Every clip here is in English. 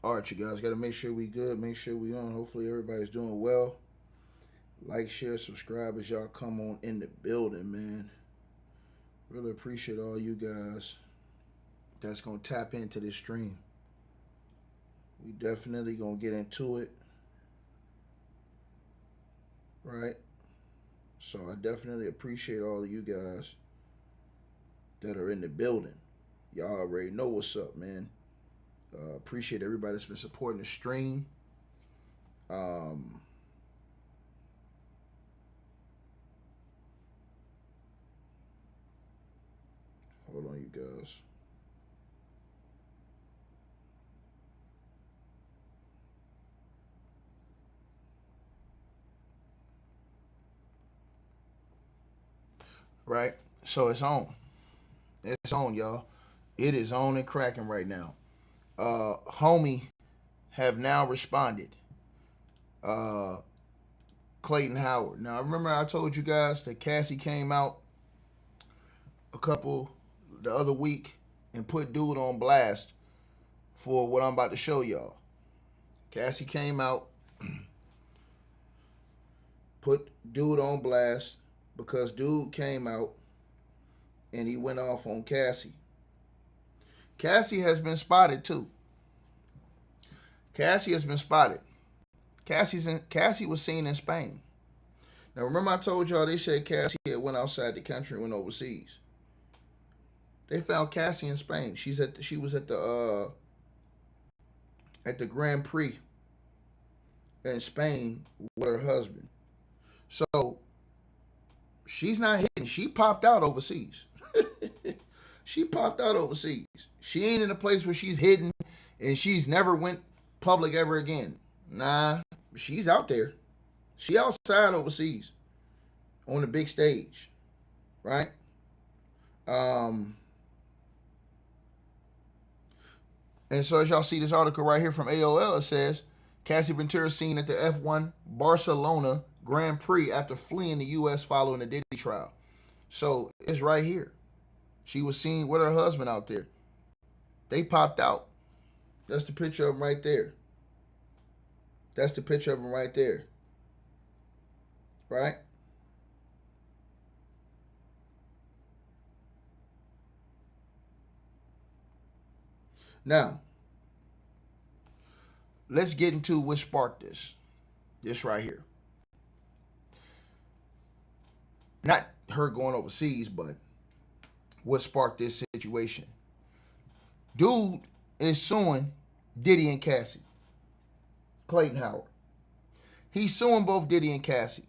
All right, you guys, got to make sure we good, make sure we on. Hopefully everybody's doing well. Like, share, subscribe as y'all come on in the building, man. Really appreciate all you guys that's going to tap into this stream. We definitely going to get into it. Right? So I definitely appreciate all of you guys that are in the building. Y'all already know what's up, man. Appreciate everybody that's been supporting the stream. Hold on, you guys. Right? So it's on. It's on, y'all. It is on and cracking right now. Homie have now responded. Clayton Howard. Now, remember I told you guys that Cassie came out the other week and put dude on blast for what I'm about to show y'all. Cassie came out, put dude on blast because dude came out and he went off on Cassie. Cassie has been spotted too. Cassie has been spotted. Cassie was seen in Spain. Now remember I told y'all they said Cassie had went outside the country and went overseas. They found Cassie in Spain. She was at the Grand Prix in Spain with her husband. So she's not hidden. She popped out overseas. She popped out overseas. She ain't in a place where she's hidden and she's never went public ever again. Nah, she's out there. She outside overseas on the big stage, right? And so as y'all see this article right here from AOL, it says Cassie Ventura seen at the F1 Barcelona Grand Prix after fleeing the U.S. following the Diddy trial. So it's right here. She was seen with her husband out there. They popped out. That's the picture of them right there. That's the picture of them right there. Right? Now, let's get into what sparked this. This right here. Not her going overseas, but what sparked this situation. Dude is suing Diddy and Cassie. Clayton Howard. He's suing both Diddy and Cassie.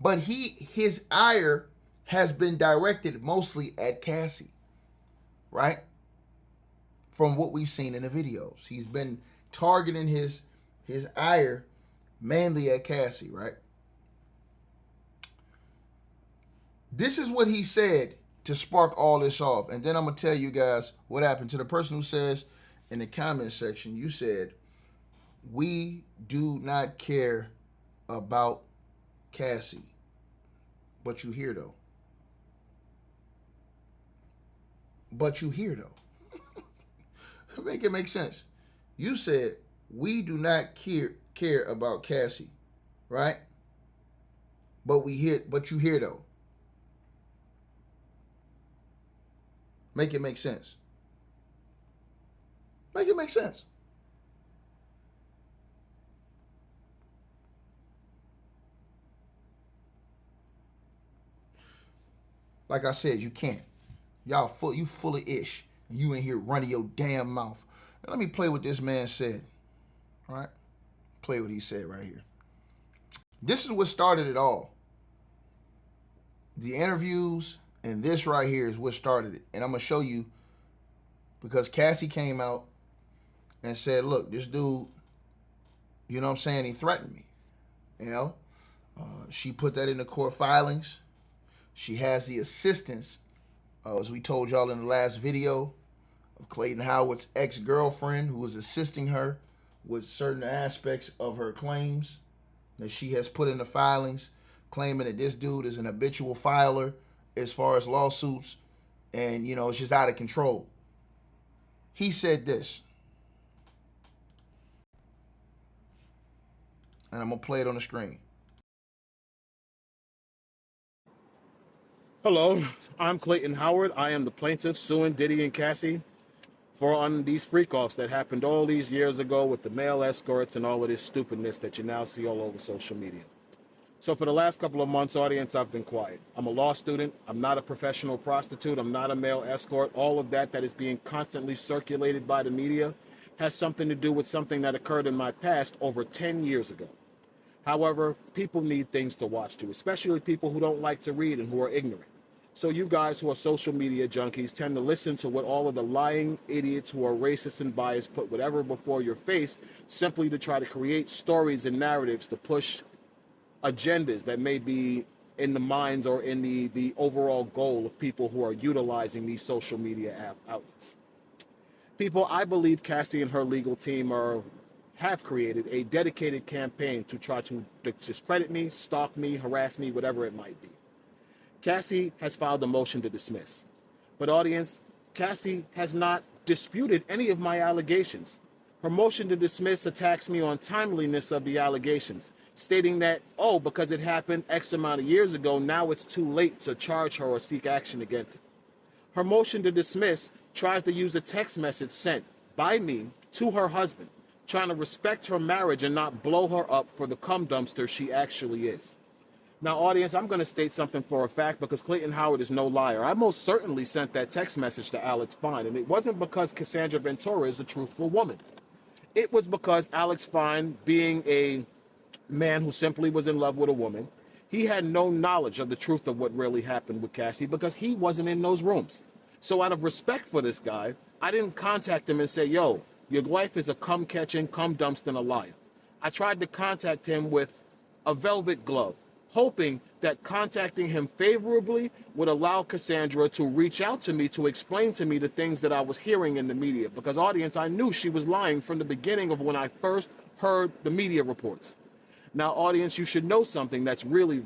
But his ire has been directed mostly at Cassie. Right? From what we've seen in the videos. He's been targeting his ire mainly at Cassie, right? This is what he said to spark all this off. And then I'm going to tell you guys what happened. To the person who says in the comment section, you said, we do not care about Cassie. But you hear though. But you hear though. Make it make sense. You said, we do not care about Cassie. Right? But you hear though. Make it make sense. Make it make sense. Like I said, you can't. You full of ish. And you in here running your damn mouth. Now, let me play what this man said. All right? Play what he said right here. This is what started it all. The interviews and this right here is what started it. And I'm going to show you because Cassie came out and said, look, this dude, you know what I'm saying, he threatened me. You know? She put that in the court filings. She has the assistance, as we told y'all in the last video, of Clayton Howard's ex-girlfriend who was assisting her with certain aspects of her claims that she has put in the filings, claiming that this dude is an habitual filer as far as lawsuits and, you know, it's just out of control. He said this. and I'm going to play it on the screen. Hello, I'm Clayton Howard. I am the plaintiff suing Diddy and Cassie on these freak-offs that happened all these years ago with the male escorts and all of this stupidness that you now see all over social media. So for the last couple of months, audience, I've been quiet. I'm a law student. I'm not a professional prostitute. I'm not a male escort. All of that is being constantly circulated by the media has something to do with something that occurred in my past over 10 years ago. However, people need things to watch too, especially people who don't like to read and who are ignorant. So you guys who are social media junkies tend to listen to what all of the lying idiots who are racist and biased put whatever before your face simply to try to create stories and narratives to push agendas that may be in the minds or in the overall goal of people who are utilizing these social media outlets. People, I believe Cassie and her legal team have created a dedicated campaign to try to discredit me, stalk me, harass me, whatever it might be. Cassie has filed a motion to dismiss. But audience, Cassie has not disputed any of my allegations. Her motion to dismiss attacks me on timeliness of the allegations, stating that, because it happened X amount of years ago, now it's too late to charge her or seek action against it. Her motion to dismiss tries to use a text message sent by me to her husband, trying to respect her marriage and not blow her up for the cum dumpster she actually is. Now, audience, I'm going to state something for a fact because Clayton Howard is no liar. I most certainly sent that text message to Alex Fine, and it wasn't because Cassandra Ventura is a truthful woman. It was because Alex Fine, being a man who simply was in love with a woman, he had no knowledge of the truth of what really happened with Cassie because he wasn't in those rooms. So out of respect for this guy, I didn't contact him and say, yo, your wife is a cum-catching, cum-dumpster and a liar. I tried to contact him with a velvet glove, hoping that contacting him favorably would allow Cassandra to reach out to me to explain to me the things that I was hearing in the media. Because, audience, I knew she was lying from the beginning of when I first heard the media reports. Now, audience, you should know something that's really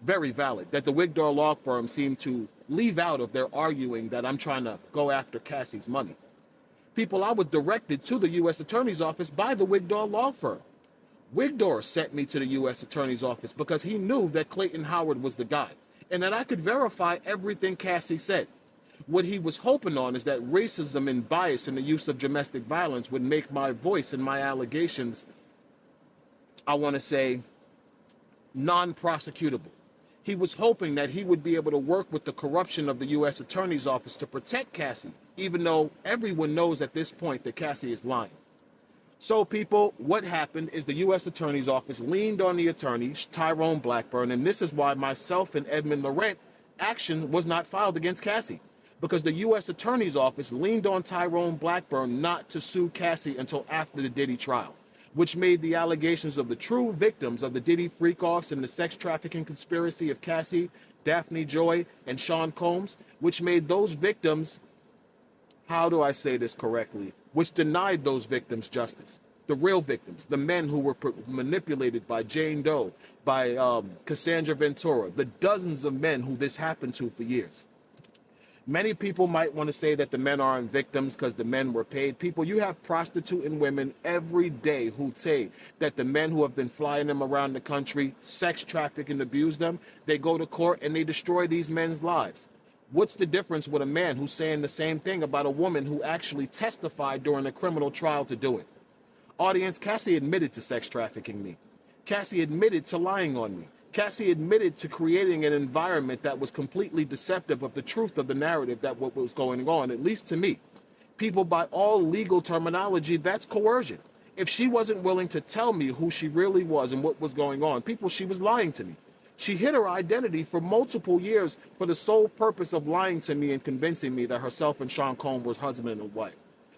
very valid, that the Wigdor law firm seemed to leave out of their arguing that I'm trying to go after Cassie's money. People, I was directed to the U.S. Attorney's Office by the Wigdor law firm. Wigdor sent me to the U.S. Attorney's Office because he knew that Clayton Howard was the guy and that I could verify everything Cassie said. What he was hoping on is that racism and bias in the use of domestic violence would make my voice and my allegations, I want to say, non-prosecutable. He was hoping that he would be able to work with the corruption of the U.S. Attorney's Office to protect Cassie, even though everyone knows at this point that Cassie is lying. So, people, what happened is the U.S. Attorney's Office leaned on the attorney, Tyrone Blackburn, and this is why myself and Edmund Laurent action was not filed against Cassie, because the U.S. Attorney's Office leaned on Tyrone Blackburn not to sue Cassie until after the Diddy trial, which made the allegations of the true victims of the Diddy freak-offs and the sex trafficking conspiracy of Cassie, Daphne Joy, and Sean Combs, which made those victims, how do I say this correctly, which denied those victims justice. The real victims, the men who were manipulated by Jane Doe, by Cassandra Ventura, the dozens of men who this happened to for years. Many people might want to say that the men aren't victims because the men were paid. People, you have prostituting women every day who say that the men who have been flying them around the country, sex traffic and abuse them, they go to court and they destroy these men's lives. What's the difference with a man who's saying the same thing about a woman who actually testified during a criminal trial to do it? Audience, Cassie admitted to sex trafficking me. Cassie admitted to lying on me. Cassie admitted to creating an environment that was completely deceptive of the truth of the narrative that what was going on, at least to me. People, by all legal terminology, that's coercion. If she wasn't willing to tell me who she really was and what was going on, people, she was lying to me. She hid her identity for multiple years for the sole purpose of lying to me and convincing me that herself and Sean Combs were husband and wife.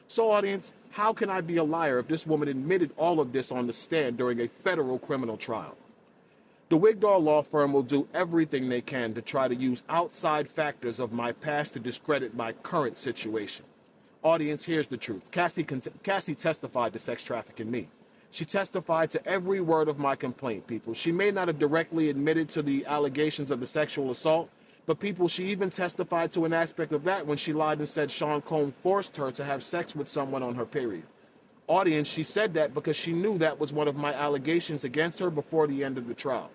So, audience, how can I be a liar if this woman admitted all of this on the stand during a federal criminal trial? The Wigdor law firm will do everything they can to try to use outside factors of my past to discredit my current situation. Audience, here's the truth. Cassie testified to sex trafficking me. She testified to every word of my complaint, people. She may not have directly admitted to the allegations of the sexual assault, but people, she even testified to an aspect of that when she lied and said Sean Combs forced her to have sex with someone on her period. Audience, she said that because she knew that was one of my allegations against her before the end of the trial.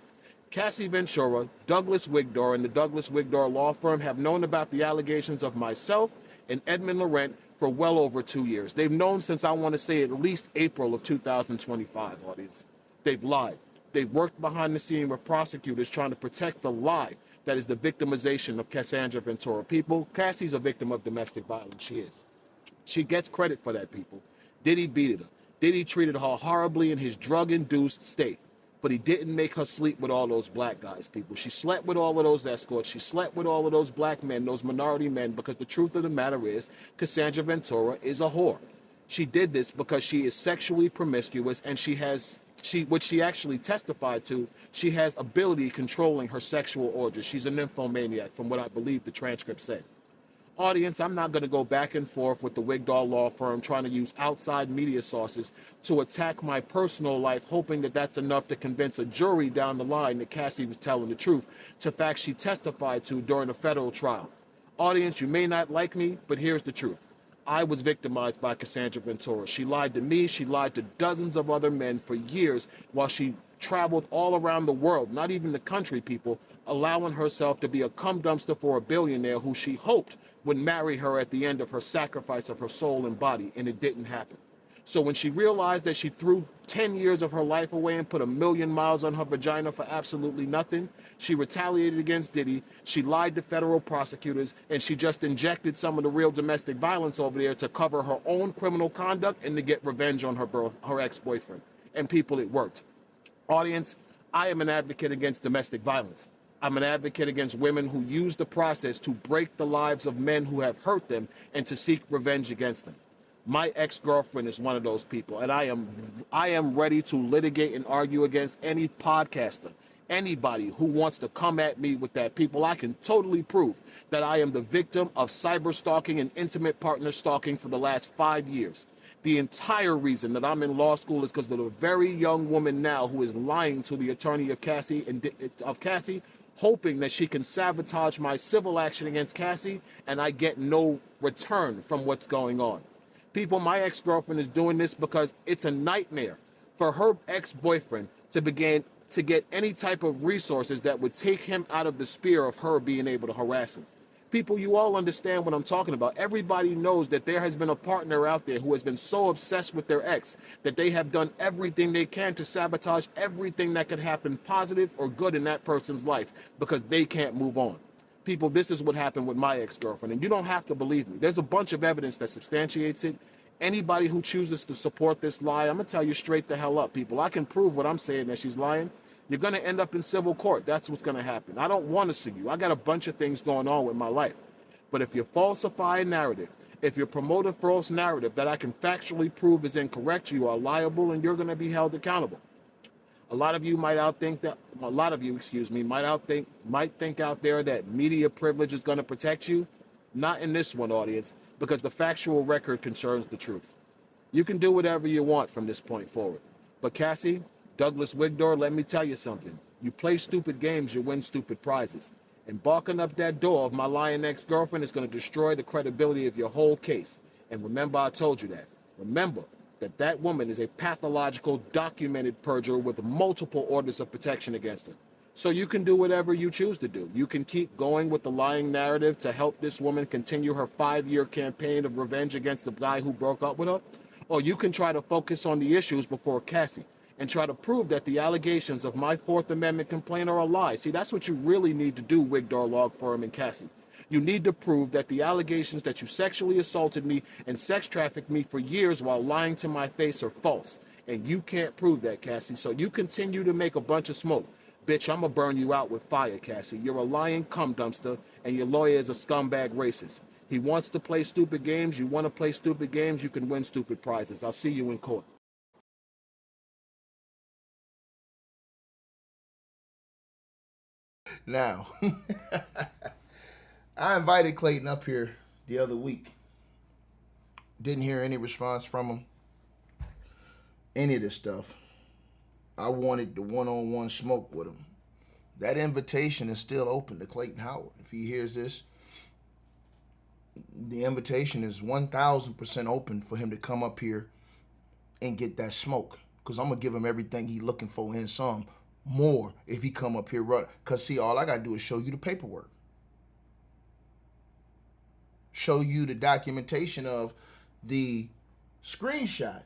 Cassie Ventura, Douglas Wigdor, and the Douglas Wigdor law firm have known about the allegations of myself and Edmund Laurent for well over 2 years. They've known since, I want to say, at least April of 2025, audience. They've lied. They've worked behind the scene with prosecutors trying to protect the lie that is the victimization of Cassandra Ventura. People, Cassie's a victim of domestic violence. She is. She gets credit for that, people. Diddy beat her. Diddy treated her horribly in his drug-induced state. But he didn't make her sleep with all those black guys, people. She slept with all of those escorts. She slept with all of those black men, those minority men, because the truth of the matter is Cassandra Ventura is a whore. She did this because she is sexually promiscuous, and which she actually testified to, she has ability controlling her sexual orgies. She's a nymphomaniac, from what I believe the transcript said. Audience, I'm not going to go back and forth with the Wigdor law firm trying to use outside media sources to attack my personal life, hoping that that's enough to convince a jury down the line that Cassie was telling the truth to facts she testified to during a federal trial. Audience, you may not like me, but here's the truth. I was victimized by Cassandra Ventura. She lied to me. She lied to dozens of other men for years while she traveled all around the world, not even the country, people, allowing herself to be a cum dumpster for a billionaire who she hoped would marry her at the end of her sacrifice of her soul and body, and it didn't happen. So when she realized that she threw 10 years of her life away and put 1,000,000 miles on her vagina for absolutely nothing, she retaliated against Diddy, she lied to federal prosecutors, and she just injected some of the real domestic violence over there to cover her own criminal conduct and to get revenge on her ex-boyfriend. And people, it worked. Audience, I am an advocate against domestic violence. I'm an advocate against women who use the process to break the lives of men who have hurt them and to seek revenge against them. My ex-girlfriend is one of those people, and I am ready to litigate and argue against any podcaster, anybody who wants to come at me with that. People, I can totally prove that I am the victim of cyber stalking and intimate partner stalking for the last 5 years. The entire reason that I'm in law school is because of a very young woman now who is lying to the attorney of Cassie, hoping that she can sabotage my civil action against Cassie, and I get no return from what's going on. People, my ex-girlfriend is doing this because it's a nightmare for her ex-boyfriend to get any type of resources that would take him out of the sphere of her being able to harass him. People, you all understand what I'm talking about. Everybody knows that there has been a partner out there who has been so obsessed with their ex that they have done everything they can to sabotage everything that could happen positive or good in that person's life because they can't move on. People, this is what happened with my ex-girlfriend, and you don't have to believe me. There's a bunch of evidence that substantiates it. Anybody who chooses to support this lie, I'm going to tell you straight the hell up, people. I can prove what I'm saying, that she's lying. You're going to end up in civil court. That's what's going to happen. I don't want to sue you. I got a bunch of things going on with my life. But if you falsify a narrative, if you promote a false narrative that I can factually prove is incorrect, you are liable and you're going to be held accountable. A lot of you, might think out there that media privilege is going to protect you. Not in this one, audience, because the factual record concerns the truth. You can do whatever you want from this point forward. But Cassie, Douglas Wigdor, let me tell you something. You play stupid games, you win stupid prizes. And barking up that door of my lying ex-girlfriend is going to destroy the credibility of your whole case. And remember, I told you that. Remember that woman is a pathological, documented perjurer with multiple orders of protection against her. So you can do whatever you choose to do. You can keep going with the lying narrative to help this woman continue her 5-year campaign of revenge against the guy who broke up with her. Or you can try to focus on the issues before Cassie and try to prove that the allegations of my Fourth Amendment complaint are a lie. See, that's what you really need to do, Wigdor Law Firm and Cassie. You need to prove that the allegations that you sexually assaulted me and sex trafficked me for years while lying to my face are false. And you can't prove that, Cassie, so you continue to make a bunch of smoke. Bitch, I'm gonna burn you out with fire, Cassie. You're a lying cum dumpster, and your lawyer is a scumbag racist. He wants to play stupid games. You want to play stupid games, you can win stupid prizes. I'll see you in court. Now, I invited Clayton up here the other week. Didn't hear any response from him. Any of this stuff. I wanted the one-on-one smoke with him. That invitation is still open to Clayton Howard. If he hears this, the invitation is 1,000% open for him to come up here and get that smoke. Because I'm going to give him everything he looking for and some more if he come up here run. Because, see, all I got to do is show you the paperwork. Show you the documentation of the screenshot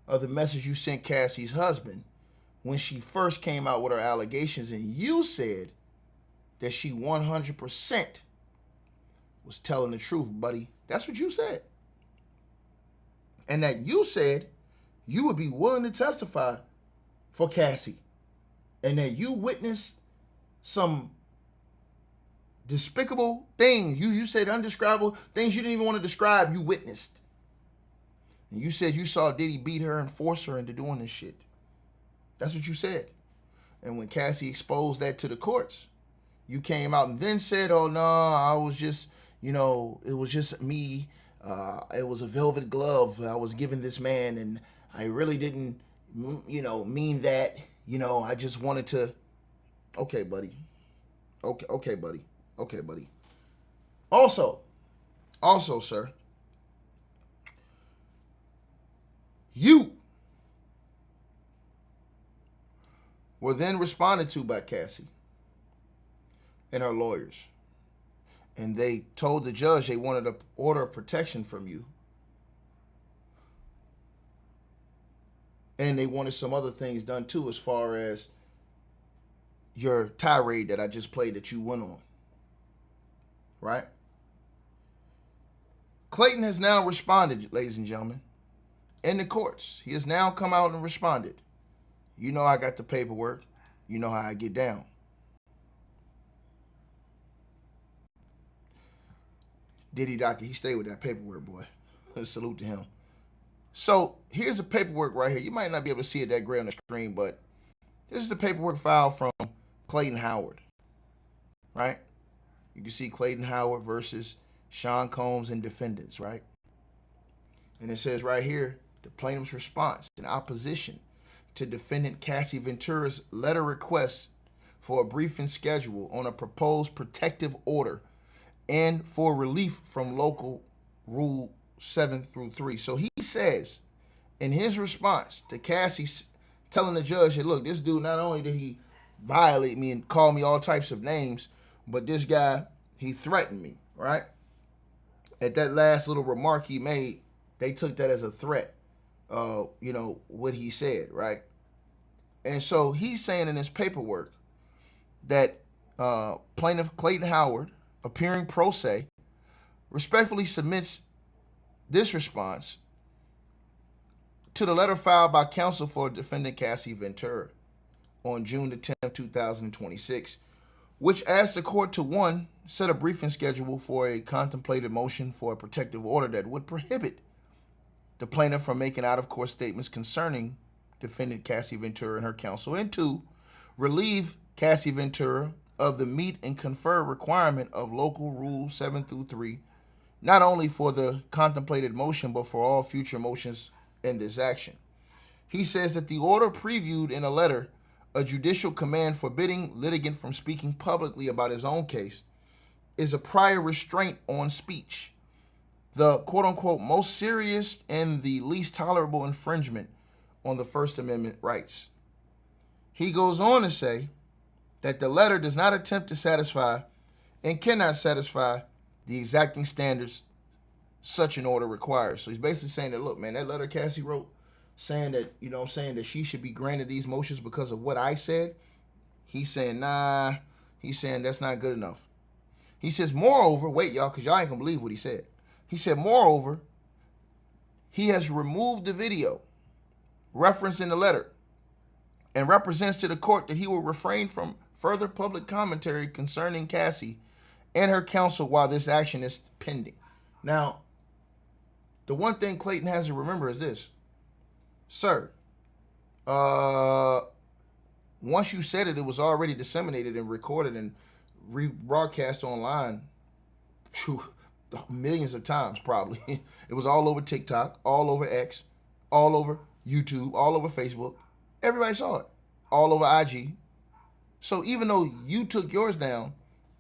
of the message you sent Cassie's husband when she first came out with her allegations, and you said that she 100% was telling the truth, buddy. That's what you said. And that you said you would be willing to testify for Cassie. And that you witnessed some despicable things. You said undescribable things you didn't even want to describe, you witnessed. And you said you saw Diddy beat her and force her into doing this shit. That's what you said. And when Cassie exposed that to the courts, you came out and then said, oh, no, I was just, it was just me. It was a velvet glove I was giving this man, and I really didn't, mean that. I just wanted to. Okay, buddy. Okay, buddy. Okay, buddy. Also, sir, you were then responded to by Cassie and her lawyers. And they told the judge they wanted an order of protection from you. And they wanted some other things done too, as far as your tirade that I just played that you went on. Right? Clayton has now responded, ladies and gentlemen, in the courts. He has now come out and responded. You know I got the paperwork. You know how I get down. Diddy Docket, he stayed with that paperwork, boy. Salute to him. So here's the paperwork right here. You might not be able to see it that great on the screen, but this is the paperwork filed from Clayton Howard, right? You can see Clayton Howard versus Sean Combs and defendants, right? And it says right here, the plaintiff's response in opposition to defendant Cassie Ventura's letter request for a briefing schedule on a proposed protective order and for relief from local rule 7-3. So he says in his response to Cassie telling the judge, hey, look, this dude, not only did he violate me and call me all types of names, but this guy, he threatened me, right? At that last little remark he made, they took that as a threat, what he said, right? And so he's saying in his paperwork that plaintiff Clayton Howard, appearing pro se, respectfully submits this response to the letter filed by counsel for defendant Cassie Ventura on June the 10th, 2026, which asked the court to, 1, set a briefing schedule for a contemplated motion for a protective order that would prohibit the plaintiff from making out-of-court statements concerning defendant Cassie Ventura and her counsel, and 2, relieve Cassie Ventura of the meet and confer requirement of local rule 7-3, not only for the contemplated motion, but for all future motions in this action. He says that the order previewed in a letter a judicial command forbidding litigant from speaking publicly about his own case is a prior restraint on speech, the quote-unquote most serious and the least tolerable infringement on the First Amendment rights. He goes on to say that the letter does not attempt to satisfy and cannot satisfy the exacting standards such an order requires. So he's basically saying that, look, man, that letter Cassie wrote saying that, that she should be granted these motions because of what I said, he's saying, nah, he's saying that's not good enough. He says, moreover, wait, y'all, because y'all ain't going to believe what he said. He said, moreover, he has removed the video referenced in the letter and represents to the court that he will refrain from further public commentary concerning Cassie and her counsel while this action is pending. Now, the one thing Clayton has to remember is this. Sir, once you said it, it was already disseminated and recorded and rebroadcast online millions of times probably. It was all over TikTok, all over X, all over YouTube, all over Facebook. Everybody saw it. All over IG. So even though you took yours down,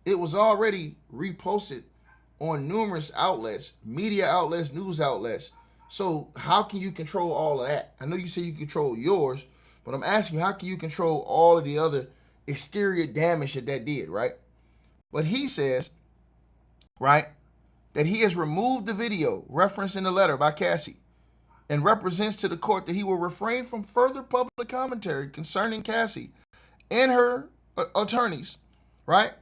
it was already reposted on numerous outlets, media outlets, news outlets. So how can you control all of that? I know you say you control yours, but I'm asking you, how can you control all of the other exterior damage that did, right? But he says, right, that he has removed the video referenced in the letter by Cassie and represents to the court that he will refrain from further public commentary concerning Cassie and her attorneys, right,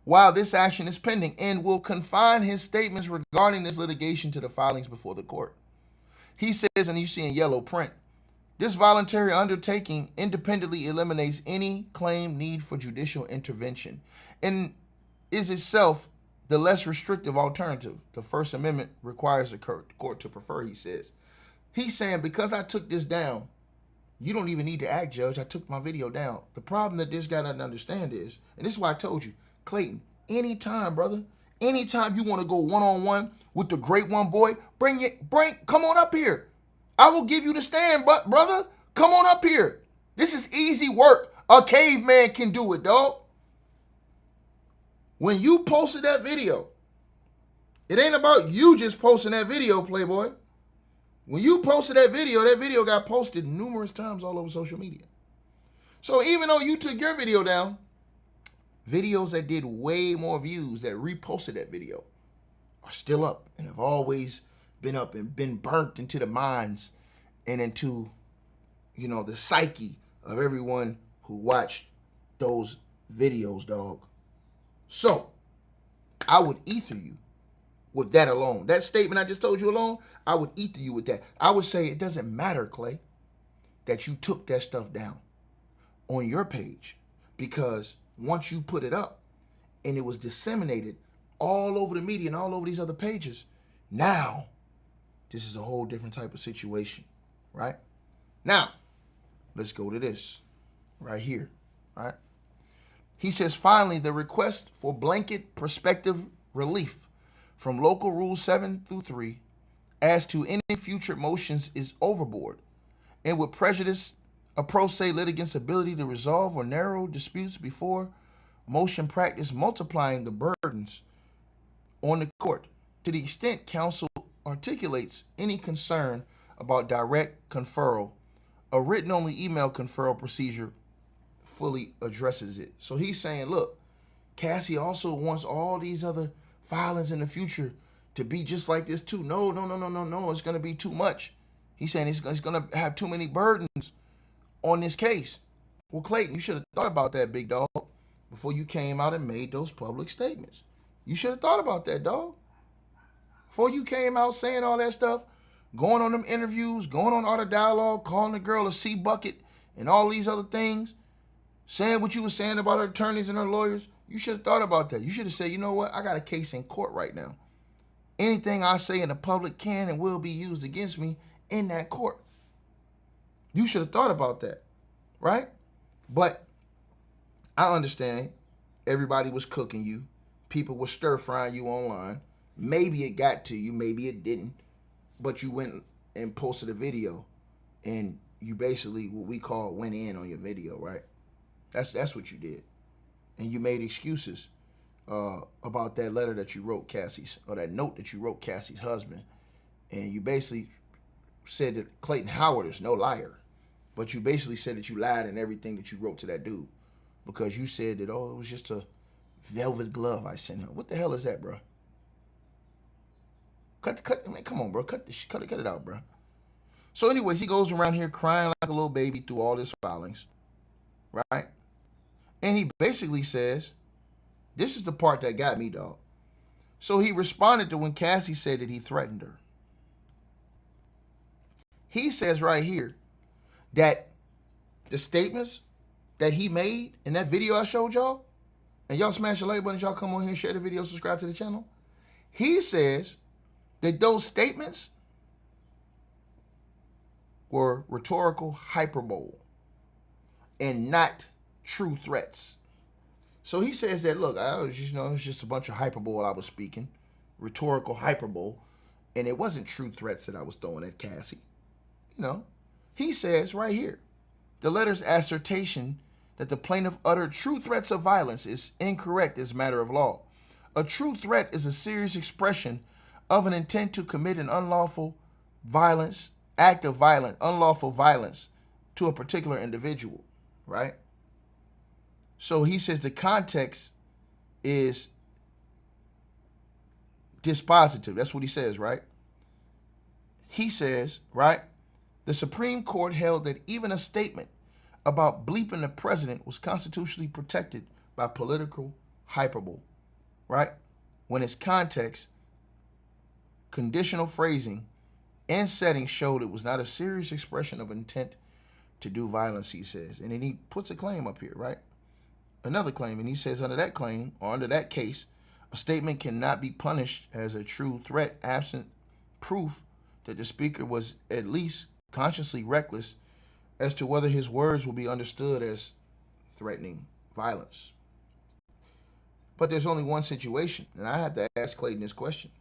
while this action is pending, and will confine his statements regarding this litigation to the filings before the court. He says, and you see in yellow print, this voluntary undertaking independently eliminates any claimed need for judicial intervention and is itself the less restrictive alternative. The First Amendment requires the court to prefer, he says. He's saying, because I took this down, you don't even need to act, Judge. I took my video down. The problem that this guy doesn't understand is, and this is why I told you, Clayton, anytime, brother, anytime you want to go one-on-one with the great one, boy, come on up here. I will give you the stand, but brother, come on up here. This is easy work. A caveman can do it, dog. When you posted that video, it ain't about you just posting that video, Playboy. When you posted that video got posted numerous times all over social media. So even though you took your video down, videos that did way more views that reposted that video are still up and have always been up and been burnt into the minds and into, the psyche of everyone who watched those videos, dog. So I would ether you with that alone. That statement I just told you alone, I would ether you with that. I would say it doesn't matter, Clay, that you took that stuff down on your page, because once you put it up and it was disseminated all over the media and all over these other pages, now this is a whole different type of situation, right? Now, let's go to this right here, right? He says, finally, the request for blanket prospective relief from Local Rule 7 through 3 as to any future motions is overboard and would prejudice a pro se litigant's ability to resolve or narrow disputes before motion practice, multiplying the burdens on the court. To the extent counsel articulates any concern about direct conferral, a written-only email conferral procedure fully addresses it. So he's saying, look, Cassie also wants all these other filings in the future to be just like this too. No. It's going to be too much. He's saying it's going to have too many burdens on this case. Well, Clayton, you should have thought about that, big dog, before you came out and made those public statements. You should have thought about that, dog. Before you came out saying all that stuff, going on them interviews, going on Art of Dialogue, calling the girl a sea bucket, and all these other things, saying what you were saying about her attorneys and her lawyers, you should have thought about that. You should have said, you know what, I got a case in court right now. Anything I say in the public can and will be used against me in that court. You should have thought about that, right? But I understand everybody was cooking you. People were stir-frying you online. Maybe it got to you, maybe it didn't. But you went and posted a video, and you basically, what we call, went in on your video, right? That's what you did. And you made excuses about that letter that you wrote Cassie's, or that note that you wrote Cassie's husband. And you basically said that Clayton Howard is no liar. But you basically said that you lied in everything that you wrote to that dude. Because you said that, it was just a velvet glove I sent him. What the hell is that, bro? Man, come on, bro. Cut it out, bro. So anyways, he goes around here crying like a little baby through all his filings, right? And he basically says, this is the part that got me, dog. So he responded to when Cassie said that he threatened her. He says right here that the statements that he made in that video I showed y'all, and y'all smash the like button, y'all come on here and share the video, subscribe to the channel. He says that those statements were rhetorical hyperbole and not true threats. So he says that, look, I was just, it was just a bunch of hyperbole I was speaking, rhetorical hyperbole, and it wasn't true threats that I was throwing at Cassie. He says right here, the letter's assertion that the plaintiff uttered true threats of violence is incorrect as a matter of law. A true threat is a serious expression of an intent to commit an act of violence, unlawful violence to a particular individual, right? So he says the context is dispositive. That's what he says, right? He says, right, the Supreme Court held that even a statement about bleeping the president was constitutionally protected by political hyperbole, right? When its context, conditional phrasing, and setting showed it was not a serious expression of intent to do violence, he says. And then he puts a claim up here, right? Another claim, and he says under that claim, or under that case, a statement cannot be punished as a true threat absent proof that the speaker was at least consciously reckless as to whether his words will be understood as threatening violence. But there's only one situation, and I have to ask Clayton this question.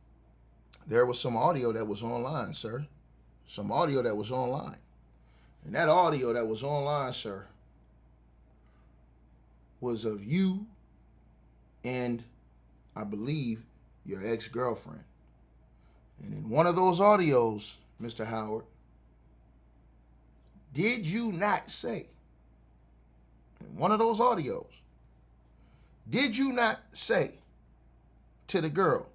There was some audio that was online, sir. Some audio that was online. And that audio that was online, sir, was of you and, I believe, your ex-girlfriend. And in one of those audios, Mr. Howard, did you not say, in one of those audios, did you not say to the girl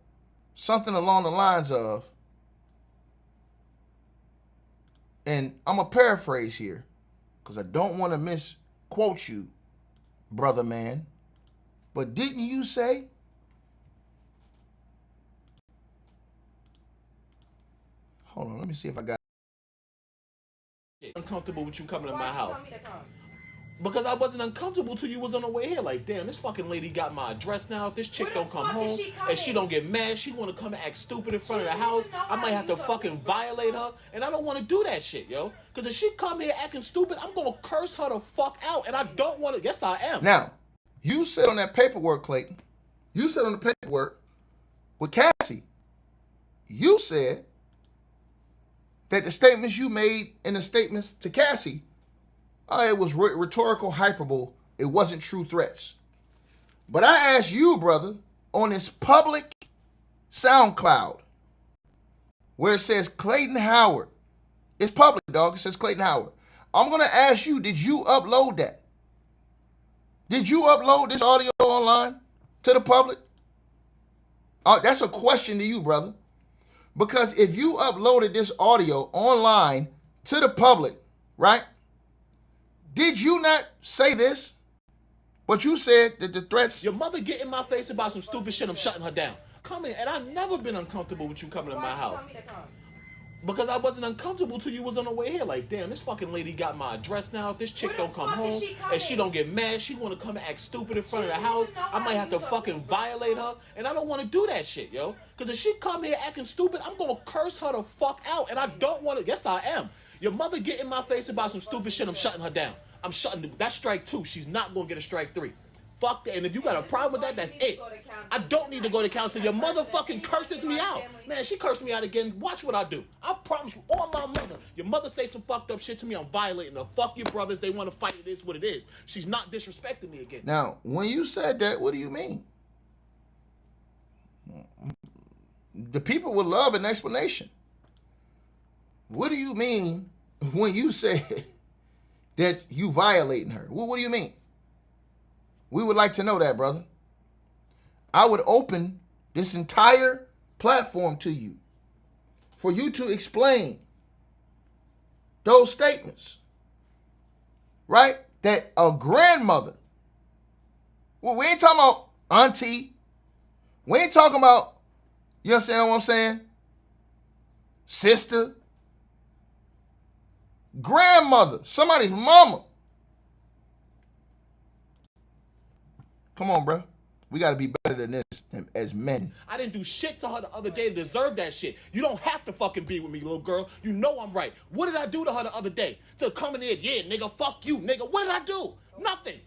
something along the lines of, and I'm going to paraphrase here because I don't want to misquote you, brother man, but didn't you say, hold on, let me see if I got uncomfortable with you coming to my house. Because I wasn't uncomfortable till you was on the way here. Like, damn, this fucking lady got my address now. If this chick don't come home and she don't get mad, she want to come and act stupid in front of the house, I might have to fucking violate her. And I don't want to do that shit, yo. Because if she come here acting stupid, I'm going to curse her the fuck out. And I don't want to. Yes, I am. Now, you said on that paperwork, Clayton, you said on the paperwork with Cassie, you said that the statements you made in the statements to Cassie, it was rhetorical hyperbole. It wasn't true threats. But I asked you, brother, on this public SoundCloud, where it says Clayton Howard. It's public, dog. It says Clayton Howard. I'm going to ask you, did you upload that? Did you upload this audio online to the public? That's a question to you, brother. Because if you uploaded this audio online to the public, right? Did you not say this? But you said that the threats... Your mother get in my face about some stupid shit, I'm shutting her down. Come in, and I've never been uncomfortable with you coming to my house. Because I wasn't uncomfortable till you was on the way here. Like, damn, this fucking lady got my address now. If this chick don't come home and she don't get mad, she want to come and act stupid in front of the house, I might have to fucking violate her. And I don't want to do that shit, yo. Because if she come here acting stupid, I'm going to curse her the fuck out. And I don't want to. Yes, I am. Your mother get in my face about some stupid shit, I'm shutting her down. I'm shutting that's strike 2. She's not going to get a strike 3. Fuck that. And if you got a problem with that, that's it. I don't need to go to counseling. Your mother fucking curses me out. Man, she cursed me out again. Watch what I do. I promise you, on my mother. Your mother say some fucked up shit to me, I'm violating her. Fuck your brothers. They want to fight. It is what it is. She's not disrespecting me again. Now, when you said that, what do you mean? The people would love an explanation. What do you mean when you said that you violating her? What do you mean? We would like to know that, brother. I would open this entire platform to you for you to explain those statements, right? That a grandmother, well, we ain't talking about auntie. We ain't talking about, you understand what I'm saying? Sister. Grandmother, somebody's mama. Come on, bro. We got to be better than this as men. I didn't do shit to her the other day to deserve that shit. You don't have to fucking be with me, little girl. You know I'm right. What did I do to her the other day? To come in here, yeah, nigga, fuck you, nigga. What did I do? Nothing.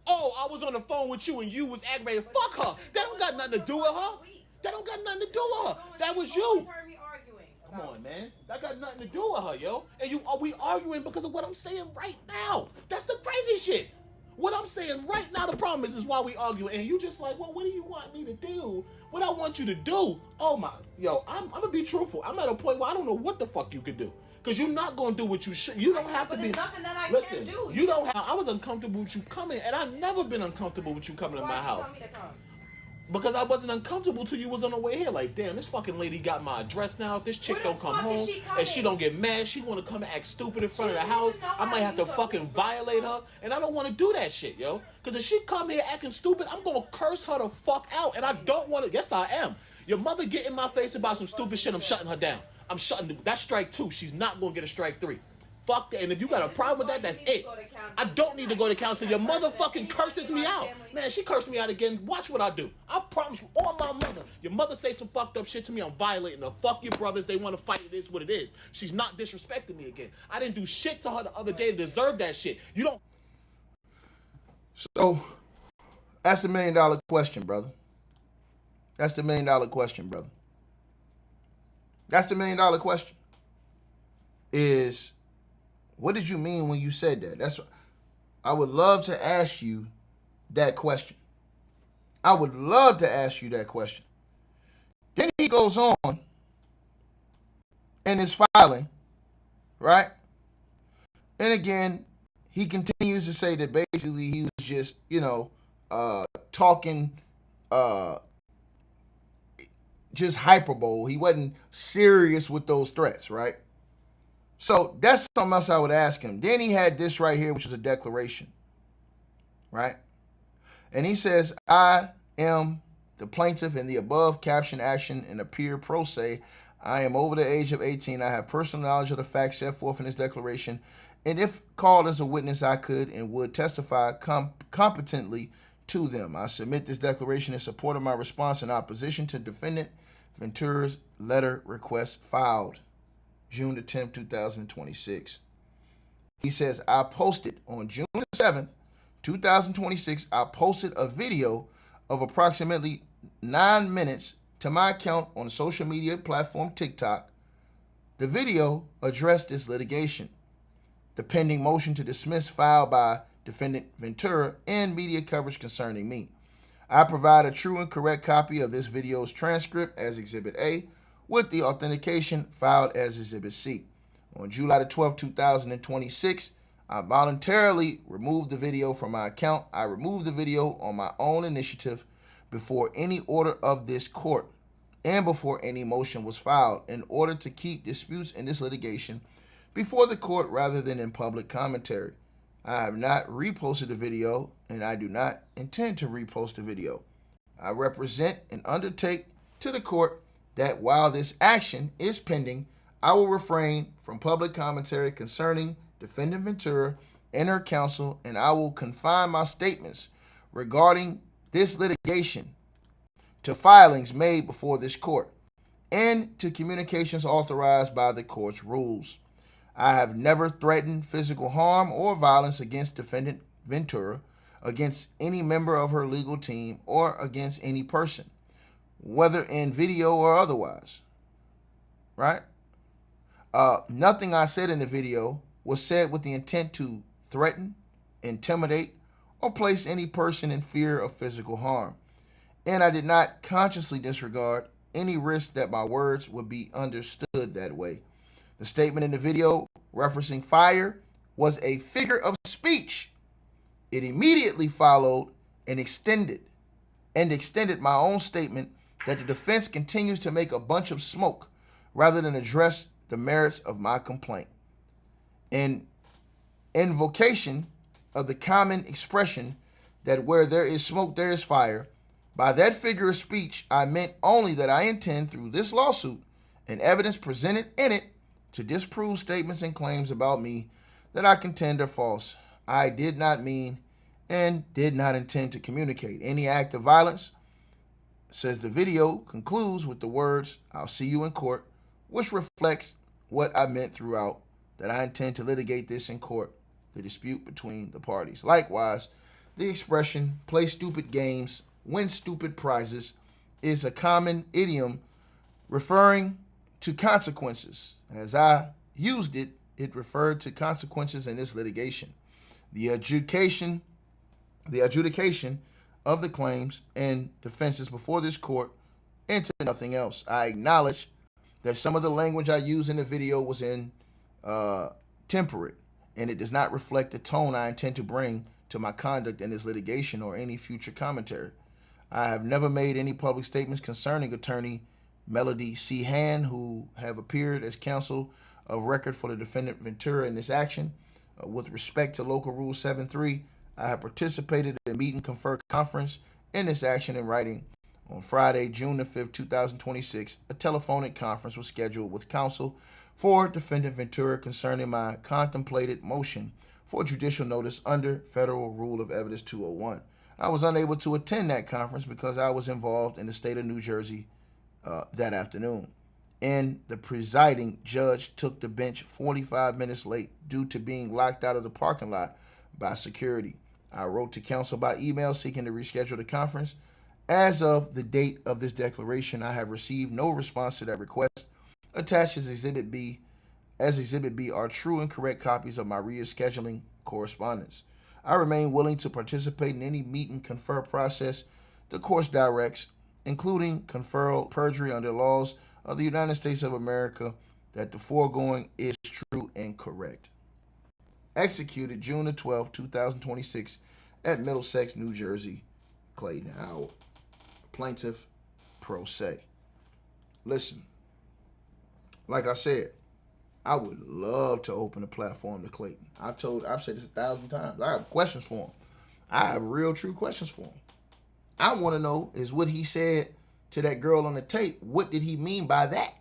Oh, I was on the phone with you and you was aggravated. Fuck her. That don't got nothing to do with her. That don't got nothing to do with her. That was you. Come on, man. That got nothing to do with her, yo. And we arguing because of what I'm saying right now. That's the crazy shit. What I'm saying right now, the problem is why we argue, and you just like, well, what do you want me to do? What I want you to do? Oh my, yo, I'm gonna be truthful. I'm at a point where I don't know what the fuck you could do. Because you're not going to do what you should. You don't have to be. There's nothing that I Listen, can do. you don't have. I was uncomfortable with you coming, and I've never been uncomfortable with you coming to my house. Tell me to come? Because I wasn't uncomfortable till you was on the way here. Like, damn, this fucking lady got my address now. If this chick don't come home and she don't get mad, she want to come and act stupid in front of the house, I might have to fucking violate her. And I don't want to do that shit, yo. Because if she come here acting stupid, I'm going to curse her the fuck out. And I don't want to. Yes, I am. Your mother get in my face about some stupid shit, I'm shutting her down. I'm shutting. That's strike 2. She's not going to get a strike 3. Fuck that. And if you got a problem with that, that's it. I don't need to go to counseling. Your mother fucking curses me out. Man, she cursed me out again. Watch what I do. I promise you, on my mother. Your mother say some fucked up shit to me, I'm violating her. Fuck your brothers. They want to fight. It is what it is. She's not disrespecting me again. I didn't do shit to her the other day to deserve that shit. You don't. So, that's the $1 million question, brother. That's the $1 million question, brother. That's the $1 million question. Is, what did you mean when you said that? That's. I would love to ask you that question. I would love to ask you that question. Then he goes on in his filing, right? And again, he continues to say that basically he was just, talking, just hyperbole. He wasn't serious with those threats, right? So that's something else I would ask him. Then he had this right here, which is a declaration, right? And he says, I am the plaintiff in the above captioned action and appear pro se. I am over the age of 18. I have personal knowledge of the facts set forth in this declaration. And if called as a witness, I could and would testify competently to them. I submit this declaration in support of my response in opposition to defendant Ventura's letter request filed June the 10th, 2026. He says, I posted on June the 7th, 2026, I posted a video of approximately 9 minutes to my account on the social media platform TikTok. The video addressed this litigation, the pending motion to dismiss filed by defendant Ventura, and media coverage concerning me. I provide a true and correct copy of this video's transcript as Exhibit A, with the authentication filed as Exhibit C. On July the 12th, 2026, I voluntarily removed the video from my account. I removed the video on my own initiative before any order of this court and before any motion was filed in order to keep disputes in this litigation before the court rather than in public commentary. I have not reposted the video, and I do not intend to repost the video. I represent and undertake to the court that while this action is pending, I will refrain from public commentary concerning defendant Ventura and her counsel, and I will confine my statements regarding this litigation to filings made before this court and to communications authorized by the court's rules. I have never threatened physical harm or violence against defendant Ventura, against any member of her legal team, or against any person, whether in video or otherwise, right? Nothing I said in the video was said with the intent to threaten, intimidate, or place any person in fear of physical harm. And I did not consciously disregard any risk that my words would be understood that way. The statement in the video referencing fire was a figure of speech. It immediately followed and extended my own statement that the defense continues to make a bunch of smoke rather than address the merits of my complaint. In invocation of the common expression that where there is smoke, there is fire, by that figure of speech, I meant only that I intend through this lawsuit and evidence presented in it to disprove statements and claims about me that I contend are false. I did not mean and did not intend to communicate any act of violence. Says the video concludes with the words, I'll see you in court, which reflects what I meant throughout, that I intend to litigate this in court, the dispute between the parties. Likewise, the expression, play stupid games, win stupid prizes, is a common idiom referring to consequences. As I used it, it referred to consequences in this litigation. The adjudication the adjudication of the claims and defenses before this court and to nothing else. I acknowledge that some of the language I used in the video was intemperate, and it does not reflect the tone I intend to bring to my conduct in this litigation or any future commentary. I have never made any public statements concerning attorney Melody C. Hand, who have appeared as counsel of record for the defendant Ventura in this action. With respect to Local Rule 7.3, I have participated in a meet and confer conference in this action in writing. On Friday, June the 5th, 2026, a telephonic conference was scheduled with counsel for defendant Ventura concerning my contemplated motion for judicial notice under Federal Rule of Evidence 201. I was unable to attend that conference because I was involved in the state of New Jersey that afternoon, and the presiding judge took the bench 45 minutes late due to being locked out of the parking lot by security. I wrote to counsel by email seeking to reschedule the conference. As of the date of this declaration, I have received no response to that request. Attached as Exhibit B are true and correct copies of my rescheduling correspondence. I remain willing to participate in any meet and confer process the court directs, including conferral perjury under laws of the United States of America, that the foregoing is true and correct. Executed June the 12th, 2026 at Middlesex, New Jersey. Clayton Howard. Plaintiff pro se. Listen, like I said, I would love to open a platform to Clayton. I've said this 1,000 times. I have questions for him. I have real true questions for him. I want to know is what he said to that girl on the tape. What did he mean by that?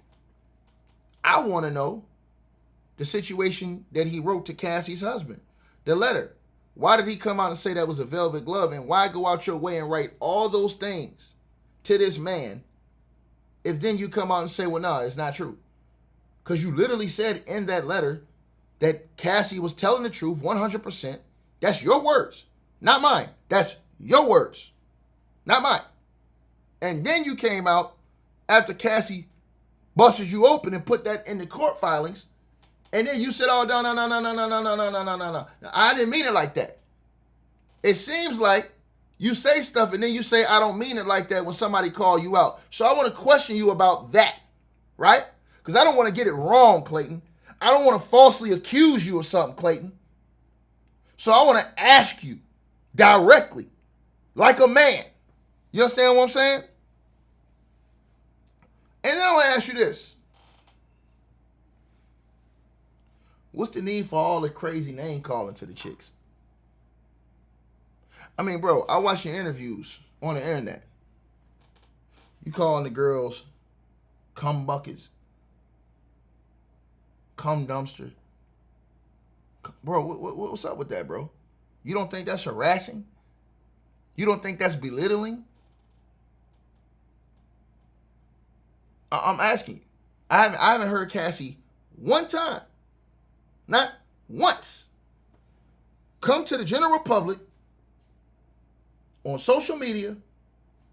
I want to know the situation that he wrote to Cassie's husband, the letter. Why did he come out and say that was a velvet glove? And why go out your way and write all those things to this man if then you come out and say, well, no, it's not true? Because you literally said in that letter that Cassie was telling the truth 100%. That's your words, not mine. That's your words, not mine. And then you came out after Cassie busted you open and put that in the court filings. And then you said, oh, no. I didn't mean it like that. It seems like you say stuff and then you say, I don't mean it like that when somebody call you out. So I want to question you about that, right? Because I don't want to get it wrong, Clayton. I don't want to falsely accuse you of something, Clayton. So I want to ask you directly, like a man. You understand what I'm saying? And then I want to ask you this. What's the need for all the crazy name calling to the chicks? I mean, bro, I watch your interviews on the internet. You calling the girls cum buckets, cum dumpster. Bro, what's up with that, bro? You don't think that's harassing? You don't think that's belittling? I'm asking you. I haven't heard Cassie one time, not once, come to the general public on social media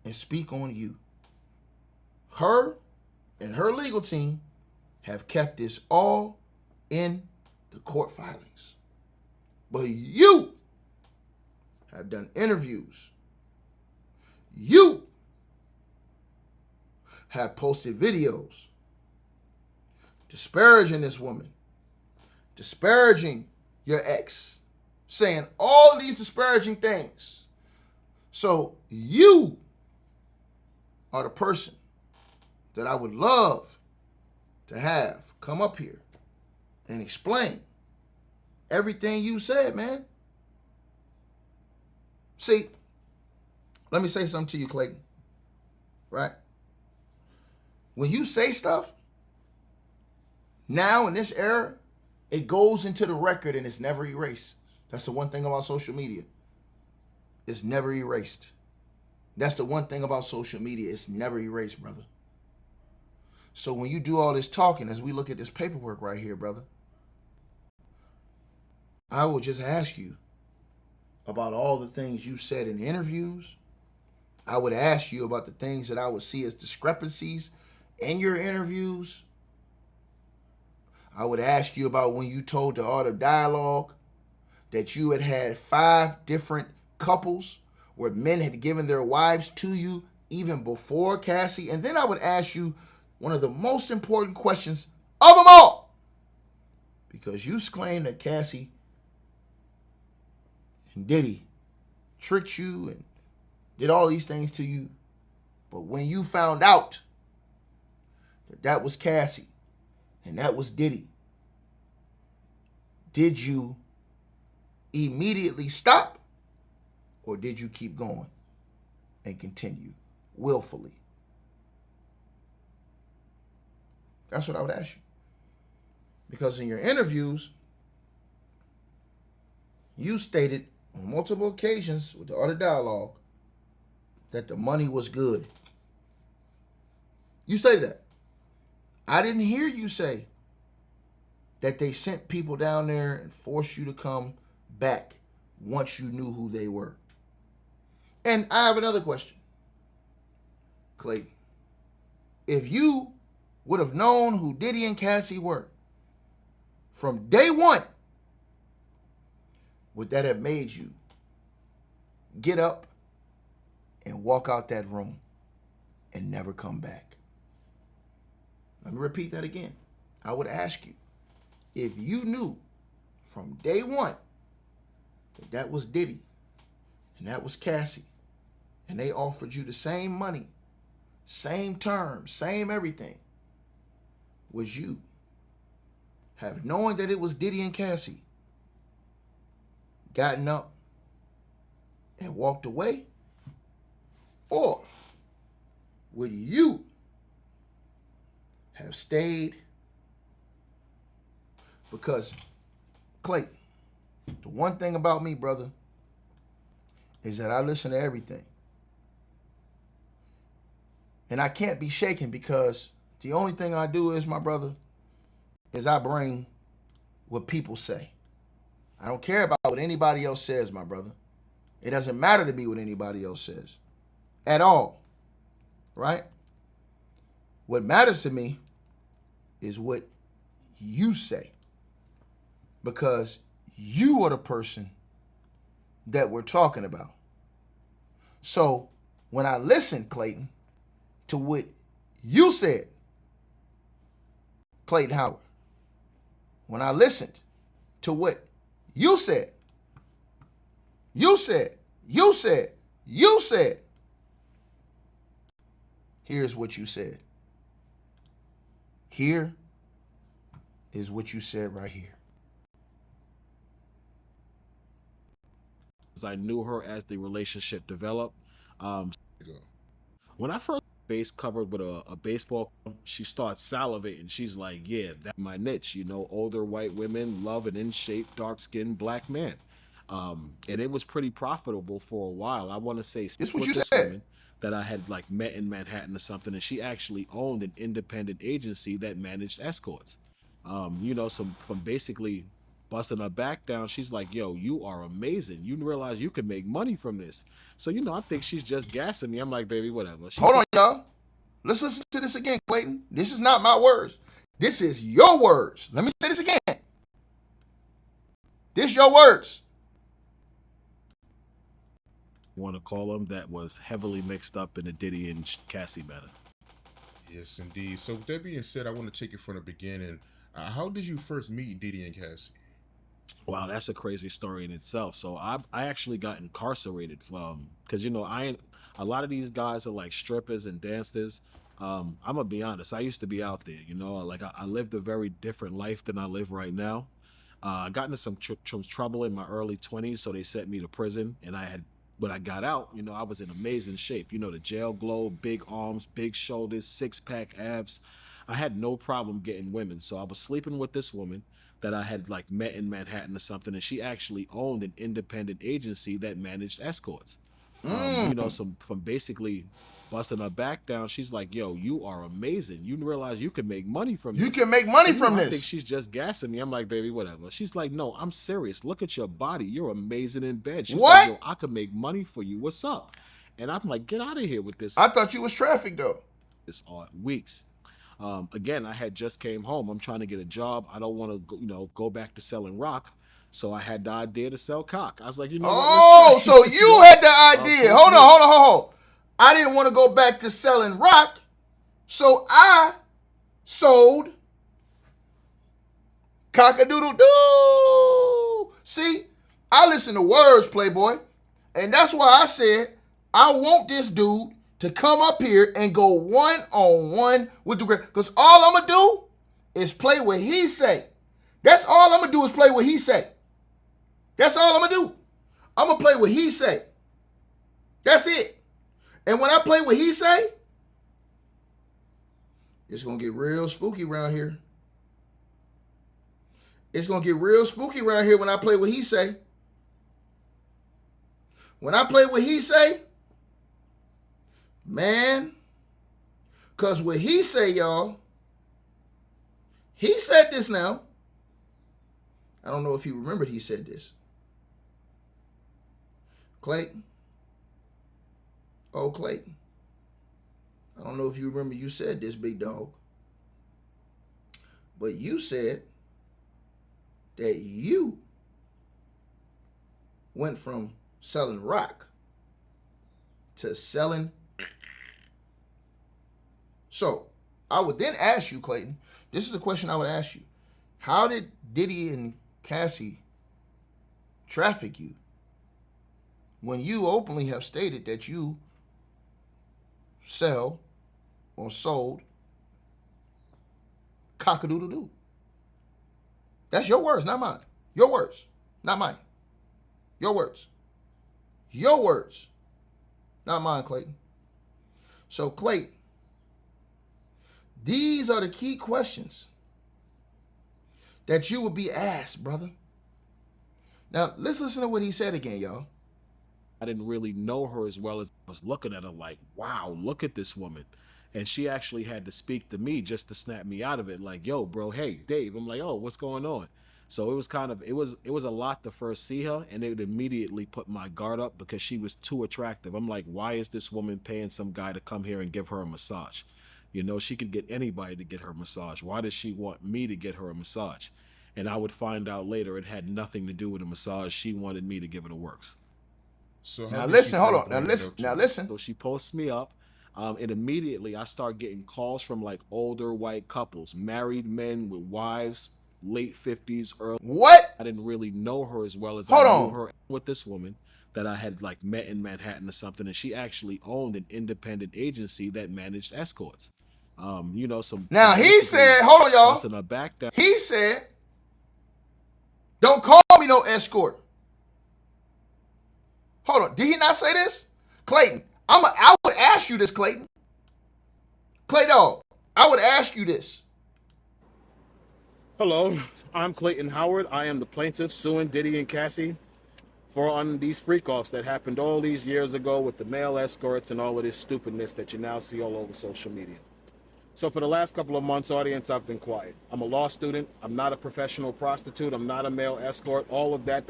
and speak on you. Her and her legal team have kept this all in the court filings. But you have done interviews. You have posted videos disparaging this woman, disparaging your ex, saying all these disparaging things. So you are the person that I would love to have come up here and explain everything you said, man. See, let me say something to you, Clayton, right? When you say stuff, now in this era, it goes into the record and it's never erased. That's the one thing about social media. It's never erased. That's the one thing about social media. It's never erased, brother. So when you do all this talking, as we look at this paperwork right here, brother, I will just ask you about all the things you said in interviews. I would ask you about the things that I would see as discrepancies in your interviews. I would ask you about when you told the Art of Dialogue that you had 5 different couples where men had given their wives to you even before Cassie? And then I would ask you one of the most important questions of them all. Because you claim that Cassie and Diddy tricked you and did all these things to you. But when you found out that that was Cassie and that was Diddy, did you immediately stop, or did you keep going and continue willfully? That's what I would ask you. Because in your interviews, you stated on multiple occasions with the Art of Dialogue that the money was good. You stated that. I didn't hear you say that they sent people down there and forced you to come back once you knew who they were. And I have another question, Clayton. If you would have known who Diddy and Cassie were from day one, would that have made you get up and walk out that room and never come back? Let me repeat that again. I would ask you, if you knew from day one that that was Diddy and that was Cassie, and they offered you the same money, same terms, same everything, would you have, knowing that it was Diddy and Cassie, gotten up and walked away? Or would you have stayed? Because, Clayton, the one thing about me, brother, is that I listen to everything. And I can't be shaken, because the only thing I do is, my brother, is I bring what people say. I don't care about what anybody else says, my brother. It doesn't matter to me what anybody else says at all, right? What matters to me is what you say, because you are the person that we're talking about. So when I listen, Clayton, to what you said, Clayton Howard, when I listened to what you said, here's what you said. Here is what you said right here. I knew her as the relationship developed. When I first face covered with a baseball, she starts salivating. She's like, yeah, that's my niche. You know, older white women love an in-shape, dark-skinned black man. And it was pretty profitable for a while. I want to say This what you said. That I had like met in Manhattan or something, and she actually owned an independent agency that managed escorts. You know, from basically busting her back down, she's like, yo, you are amazing. You realize you can make money from this. So, you know, I think she's just gassing me. I'm like, baby, whatever. Hold on, y'all. Let's listen to this again, Clayton. This is not my words. This is your words. Let me say this again. This your words. Want to call them, that was heavily mixed up in the Diddy and Cassie matter. Yes, indeed. So with that being said, I want to take it from the beginning. How did you first meet Diddy and Cassie? Wow, that's a crazy story in itself. So I actually got incarcerated because, you know, a lot of these guys are like strippers and dancers. I'm gonna be honest, I used to be out there, you know, like I lived a very different life than I live right now. I got into some trouble in my early 20s, so they sent me to prison, and when I got out, you know, I was in amazing shape. You know, the jail glow, big arms, big shoulders, six-pack abs. I had no problem getting women. So I was sleeping with this woman that I had like met in Manhattan or something, and she actually owned an independent agency that managed escorts. You know, from basically busting her back down, she's like, yo, you are amazing. You realize you can make money from this. You can make money from I this. think she's just gassing me. I'm like, baby, whatever. She's like, no, I'm serious. Look at your body. You're amazing in bed. She's What? like, yo, I could make money for you. What's up? And I'm like, get out of here with this. I thought you was trafficked, though. This weeks. Again, I had just came home. I'm trying to get a job. I don't want to, go back to selling rock. So I had the idea to sell cock. I was like, you know what? Oh, Let's try so it. you had the idea. Hold on. I didn't want to go back to selling rock, so I sold cock-a-doodle-doo. See, I listen to words, Playboy, and that's why I said I want this dude to come up here and go one-on-one with the great. Because all I'm going to do is play what he say. That's all I'm going to do is play what he say. That's all I'm going to do. I'm going to play what he say. That's it. And when I play what he say, it's going to get real spooky around here. It's going to get real spooky around here when I play what he say. When I play what he say, man, because what he say, y'all, he said this now. I don't know if you remembered he said this. Clayton. Oh, Clayton. I don't know if you remember you said this, big dog. But you said that you went from selling rock to selling. So I would then ask you, Clayton, this is the question I would ask you. How did Diddy and Cassie traffic you when you openly have stated that you sell or sold cock-a-doodle-doo? That's your words, not mine. Your words, not mine. Your words. Your words, not mine, Clayton. So, Clayton, these are the key questions that you will be asked, brother. Now, let's listen to what he said again, y'all. I didn't really know her as well as I was looking at her like, wow, look at this woman. And she actually had to speak to me just to snap me out of it. Like, yo, bro, hey, Dave. I'm like, oh, what's going on? So it was kind of, it was a lot to first see her, and it immediately put my guard up because she was too attractive. I'm like, why is this woman paying some guy to come here and give her a massage? You know, she could get anybody to get her a massage. Why does she want me to get her a massage? And I would find out later it had nothing to do with a massage. She wanted me to give her the works. So Now listen, hold on. Now listen. So she posts me up, and immediately I start getting calls from like older white couples, married men with wives, late 50s, early. What? I didn't really know her as well as Hold I on. knew her with this woman that I had like met in Manhattan or something, and she actually owned an independent agency that managed escorts. You know, some. Now he said, hold on, y'all. Busting her back down. He said, don't call me no escort. Hold on. Did he not say this? Clayton, I would ask you this, Clayton. Clay Dog, I would ask you this. Hello, I'm Clayton Howard. I am the plaintiff suing Diddy and Cassie for on these freak-offs that happened all these years ago with the male escorts and all of this stupidness that you now see all over social media. So for the last couple of months, audience, I've been quiet. I'm a law student. I'm not a professional prostitute. I'm not a male escort. All of that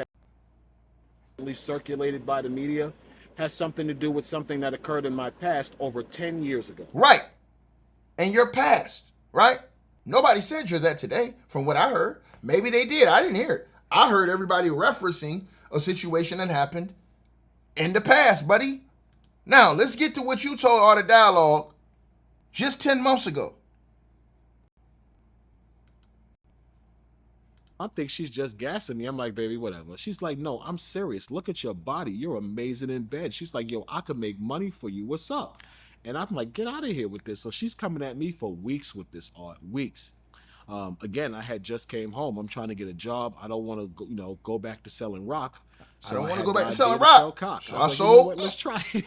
circulated by the media has something to do with something that occurred in my past over 10 years ago. Right. And your past, right? Nobody said you're that today, from what I heard. Maybe they did. I didn't hear it. I heard everybody referencing a situation that happened in the past, buddy. Now, let's get to what you told Art of Dialogue just 10 months ago. I think she's just gassing me. I'm like, baby, whatever. She's like, no, I'm serious. Look at your body. You're amazing in bed. She's like, yo, I could make money for you. What's up? And I'm like, get out of here with this. So she's coming at me for weeks with this art, weeks. Again, I had just came home. I'm trying to get a job. I don't want to, go back to selling rock. So I don't want had to go back the to selling idea to rock. sell cock. So I I was like, sold. you know what? Let's try it.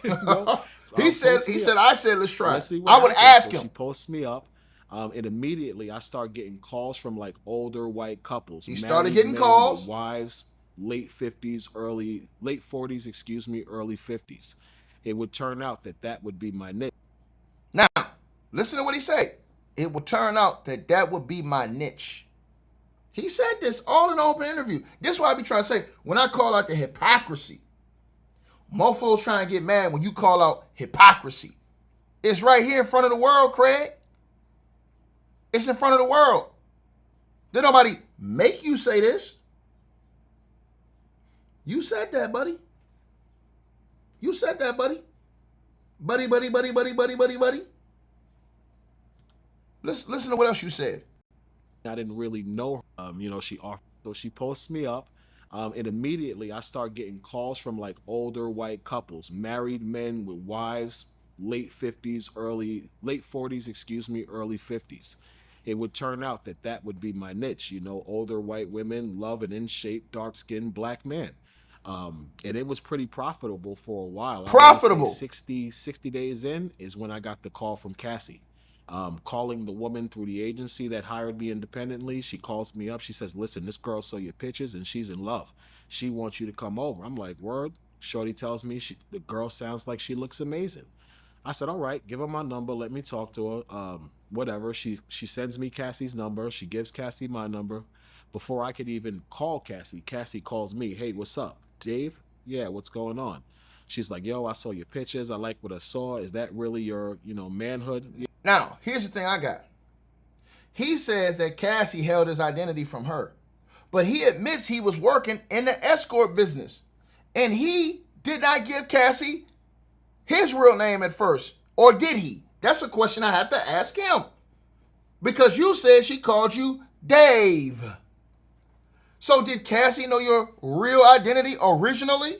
He said, I said, let's try. Let's see it. what I would happens. ask So him. She posts me up. And immediately I start getting calls from like older white couples. He started married getting men calls. with wives, late 40s, early 50s. It would turn out that would be my niche. Now, listen to what he said. It would turn out that would be my niche. He said this all in an open interview. This is why I be trying to say, when I call out the hypocrisy, mofos trying to get mad when you call out hypocrisy. It's right here in front of the world, Craig. It's in front of the world. Did nobody make you say this? You said that, buddy. You said that, buddy. Buddy, buddy, buddy, buddy, buddy, buddy, buddy. Listen to what else you said. I didn't really know her. She offered, so she posts me up. And immediately I start getting calls from like older white couples, married men with wives, late 50s, late 40s, excuse me, early 50s. It would turn out that that would be my niche, older white women love an in shape, dark skinned black man. And it was pretty profitable for a while. Profitable. I would say 60 days in is when I got the call from Cassie. Calling the woman through the agency that hired me independently. She calls me up. She says, listen, this girl saw your pictures and she's in love. She wants you to come over. I'm like, word? Shorty tells me the girl sounds like she looks amazing. I said, all right, give her my number. Let me talk to her. Whatever. She sends me Cassie's number. She gives Cassie my number. Before I could even call Cassie, Cassie calls me. Hey, what's up? Dave? Yeah, what's going on? She's like, yo, I saw your pictures. I like what I saw. Is that really your, manhood? Yeah. Now, here's the thing I got. He says that Cassie held his identity from her, but he admits he was working in the escort business, and he did not give Cassie his real name at first, or did he? That's a question I have to ask him, because you said she called you Dave. So did Cassie know your real identity originally?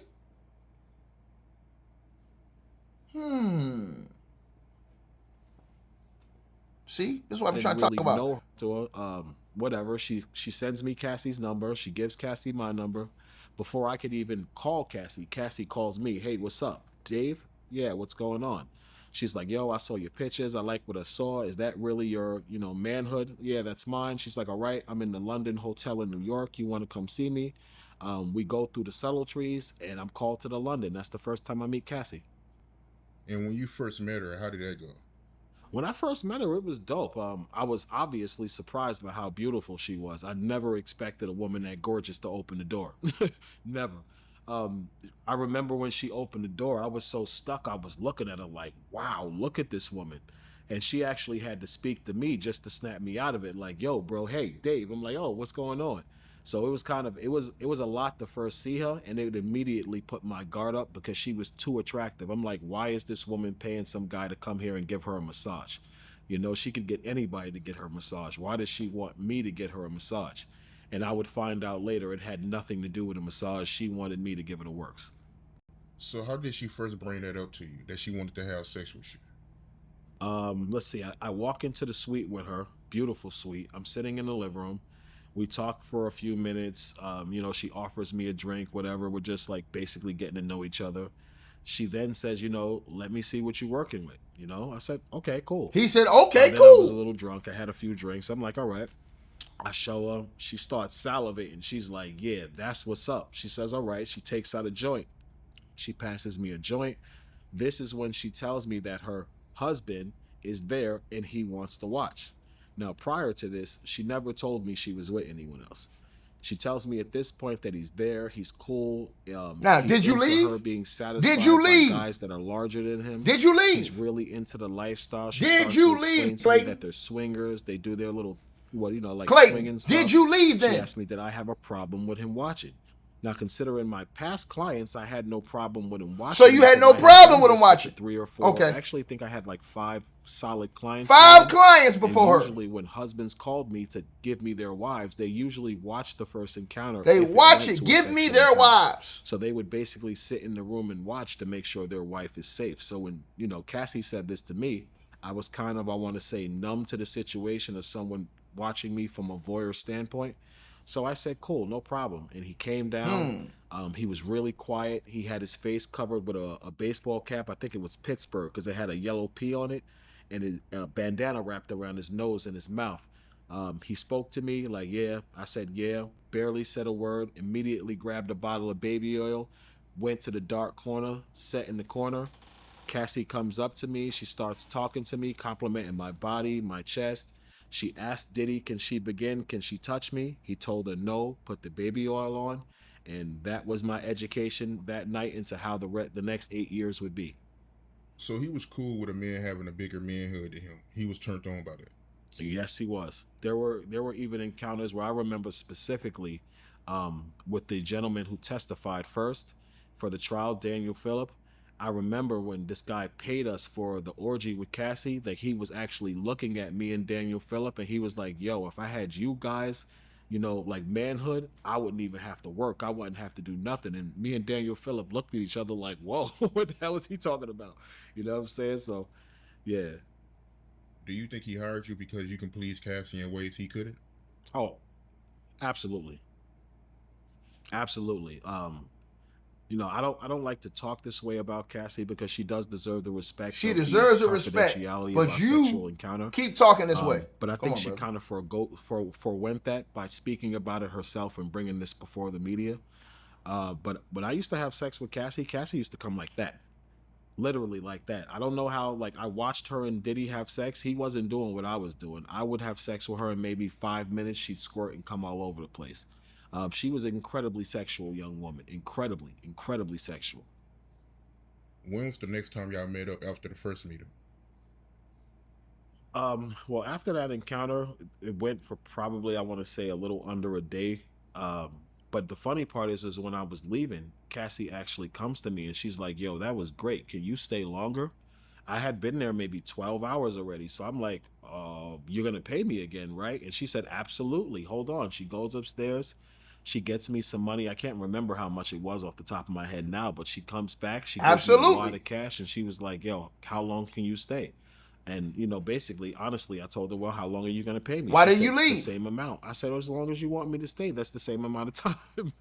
See, this is what I'm trying to talk about. Know to her. Whatever. She sends me Cassie's number. She gives Cassie my number. Before I could even call Cassie, Cassie calls me. Hey, what's up? Dave? Yeah, what's going on? She's like, yo, I saw your pictures. I like what I saw. Is that really your, manhood? Yeah, that's mine. She's like, all right, I'm in the London hotel in New York. You want to come see me? We go through the subtleties and I'm called to the London. That's the first time I meet Cassie. And when you first met her, how did that go? When I first met her, it was dope. I was obviously surprised by how beautiful she was. I never expected a woman that gorgeous to open the door. Never. I remember when she opened the door, I was so stuck. I was looking at her like, wow, look at this woman. And she actually had to speak to me just to snap me out of it. Like, yo, bro, hey, Dave. I'm like, oh, what's going on? So it was a lot to first see her, and it immediately put my guard up because she was too attractive. I'm like, why is this woman paying some guy to come here and give her a massage? She could get anybody to get her a massage. Why does she want me to get her a massage? And I would find out later it had nothing to do with a massage. She wanted me to give her the works. So how did she first bring that up to you, that she wanted to have sex with you? Let's see. I walk into the suite with her, beautiful suite. I'm sitting in the living room. We talk for a few minutes. She offers me a drink, whatever. We're just like basically getting to know each other. She then says, let me see what you're working with. I said, okay, cool. He said, okay, then cool. I was a little drunk. I had a few drinks. I'm like, all right. I show her. She starts salivating. She's like, yeah, that's what's up. She says, all right. She takes out a joint. She passes me a joint. This is when she tells me that her husband is there and he wants to watch. Now, prior to this, she never told me she was with anyone else. She tells me at this point that he's there, he's cool. Now, did you leave? Her being satisfied did you leave? By guys that are larger than him. Did you leave? He's really into the lifestyle. Did you leave, Clayton? That they're swingers. They do their little, like Clayton, swinging stuff. did you leave then? She asked me, did I have a problem with him watching? Now, considering my past clients, I had no problem with him watching. So you had no problem with him watching? 3 or 4. Okay. I actually think I had like 5 solid clients. 5 clients before her. Usually when husbands called me to give me their wives, they usually watch the first encounter. They watch it. Give me their wives. So they would basically sit in the room and watch to make sure their wife is safe. So when, Cassie said this to me, I was kind of, I want to say, numb to the situation of someone watching me from a voyeur standpoint. So I said, cool, no problem. And he came down. He was really quiet. He had his face covered with a baseball cap. I think it was Pittsburgh because it had a yellow P on it. And a bandana wrapped around his nose and his mouth. He spoke to me like, yeah. I said, yeah. Barely said a word. Immediately grabbed a bottle of baby oil. Went to the dark corner. Sat in the corner. Cassie comes up to me. She starts talking to me, complimenting my body, my chest. She asked Diddy, can she begin? Can she touch me? He told her no, put the baby oil on. And that was my education that night into how the next 8 years would be. So he was cool with a man having a bigger manhood than him. He was turned on by that. Yes, he was. There were even encounters where I remember specifically with the gentleman who testified first for the trial, Daniel Phillip. I remember when this guy paid us for the orgy with Cassie, like he was actually looking at me and Daniel Phillip, and he was like, yo, if I had you guys, you know, like manhood, I wouldn't even have to work. I wouldn't have to do nothing. And me and Daniel Phillip looked at each other like, whoa, what the hell is he talking about? You know what I'm saying? So, yeah. Do you think he hired you because you can please Cassie in ways he couldn't? Oh, absolutely. Absolutely. You know, I don't like to talk this way about Cassie because she does deserve the respect. She of the deserves the respect, confidentiality but of our you sexual encounter. keep talking this way. But I Come think on, she brother. kind of forewent that by speaking about it herself and bringing this before the media. But when I used to have sex with Cassie, Cassie used to come like that. Literally like that. I don't know how, like, I watched her and Diddy have sex. He wasn't doing what I was doing. I would have sex with her in maybe 5 minutes. She'd squirt and come all over the place. She was an incredibly sexual young woman. Incredibly sexual. When was the next time y'all met up after the first meeting? Well, after that encounter, it went for probably, I want to say, a little under a day. But the funny part is when I was leaving, Cassie actually comes to me and she's like, yo, that was great. Can you stay longer? I had been there maybe 12 hours already. So I'm like, you're going to pay me again, right? And she said, absolutely. Hold on. She goes upstairs. She gets me some money. I can't remember how much it was off the top of my head now, but she comes back. She gives me a lot of cash and she was like, yo, how long can you stay? And, you know, basically, honestly, I told her, well, how long are you going to pay me? Why She didn't you said, leave? the same amount. I said, as long as you want me to stay, that's the same amount of time.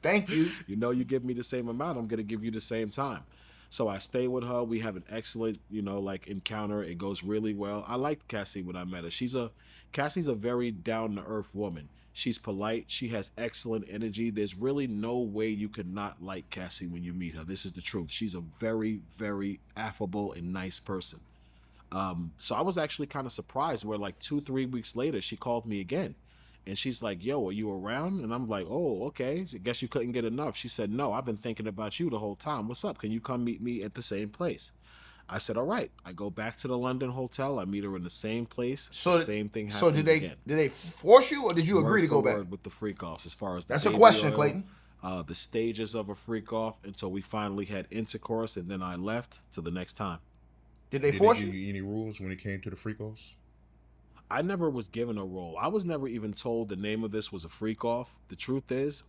Thank you. You know, you give me the same amount, I'm going to give you the same time. So I stay with her. We have an excellent, you know, like encounter. It goes really well. I liked Cassie when I met her. Cassie's a very down to earth woman. She's polite. She has excellent energy. There's really no way you could not like Cassie when you meet her. This is the truth. She's a very, very affable and nice person. So I was actually kind of surprised where like 2-3 weeks later, she called me again and she's like, yo, are you around? And I'm like, oh, okay. I guess you couldn't get enough. She said, no, I've been thinking about you the whole time. What's up? Can you come meet me at the same place? I said, all right. I go back to the London hotel. I meet her in the same place. So the same thing happens again. Did they force you or did you agree to go back? Word with the freak offs as far as that's a question, Clayton. The stages of a freak off until we finally had intercourse and then I left to the next time. Did they force give you any rules when it came to the freak offs? I never was given a role. I was never even told the name of this was a freak off. The truth is,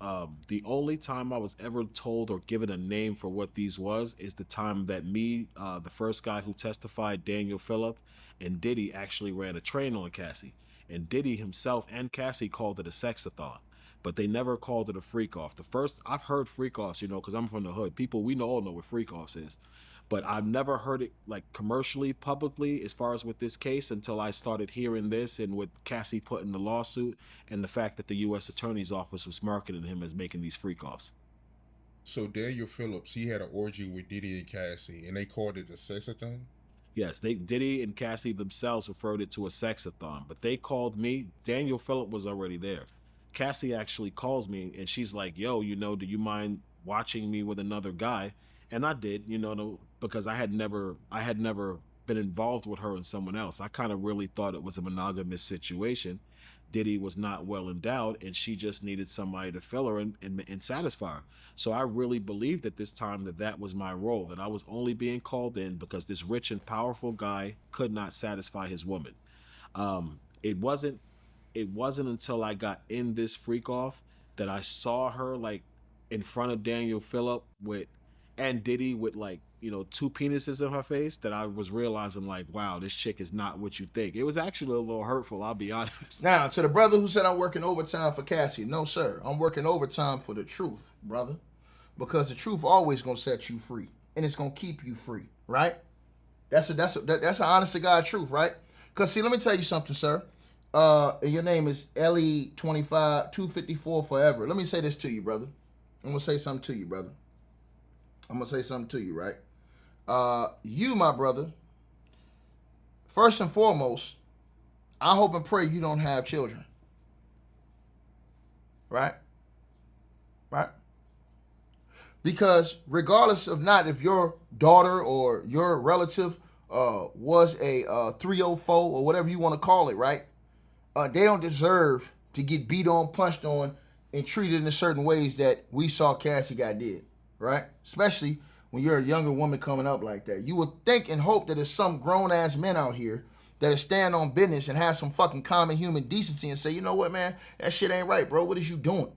the only time I was ever told or given a name for what these was is the time that me, the first guy who testified, Daniel Phillip, and Diddy actually ran a train on Cassie. And Diddy himself and Cassie called it a sexathon. But they never called it a freak off. The first, I've heard freak offs, you know, because I'm from the hood. People, we all know what freak offs is. But I've never heard it like commercially, publicly, as far as with this case until I started hearing this and with Cassie put in the lawsuit and the fact that the U.S. Attorney's Office was marketing him as making these freak offs. So Daniel Phillips, he had an orgy with Diddy and Cassie, and they called it a sexathon? Yes, Diddy and Cassie themselves referred it to a sexathon, but they called me. Daniel Phillip was already there. Cassie actually calls me and she's like, yo, you know, do you mind watching me with another guy? And I did, you know, because I had never been involved with her and someone else. I kind of really thought it was a monogamous situation. Diddy was not well endowed and she just needed somebody to fill her and satisfy her. So I really believed at this time that was my role, that I was only being called in because this rich and powerful guy could not satisfy his woman. It wasn't until I got in this freak off that I saw her like in front of Daniel Phillip and Diddy with like, you know, 2 penises in her face that I was realizing like, wow, this chick is not what you think. It was actually a little hurtful, I'll be honest. Now, to the brother who said I'm working overtime for Cassie, no, sir. I'm working overtime for the truth, brother. Because the truth always going to set you free. And it's going to keep you free, right? That's an honest to God truth, right? Because, see, let me tell you something, sir. Your name is Ellie25 254 forever. Let me say this to you, brother. I'm going to say something to you, brother. I'm going to say something to you, right? You, my brother, first and foremost, I hope and pray you don't have children. Right? Right? Because regardless of not if your daughter or your relative was a 304 or whatever you want to call it, right? They don't deserve to get beat on, punched on, and treated in certain ways that we saw Cassie got did, right? Especially when you're a younger woman coming up like that. You would think and hope that there's some grown-ass men out here that stand on business and have some fucking common human decency and say, you know what, man, that shit ain't right, bro. What is you doing?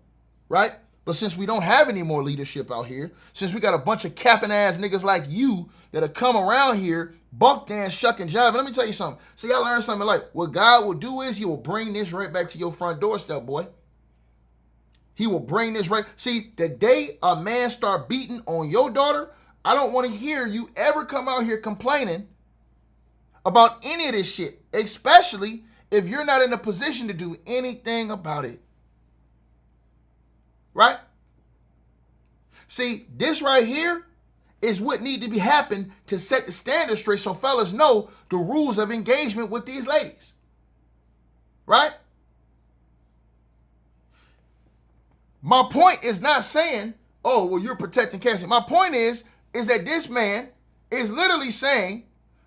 Right? But since we don't have any more leadership out here, since we got a bunch of capping ass niggas like you that have come around here, buck dance, shuck and jive, and let me tell you something. See, I learned something like, what God will do is he will bring this right back to your front doorstep, boy. He will bring this right. See, the day a man start beating on your daughter, I don't want to hear you ever come out here complaining about any of this shit, especially if you're not in a position to do anything about it. Right? See, this right here is what need to be happen to set the standard straight so fellas know the rules of engagement with these ladies. Right? My point is not saying, oh, well, you're protecting Cassie. My point is that this man is literally saying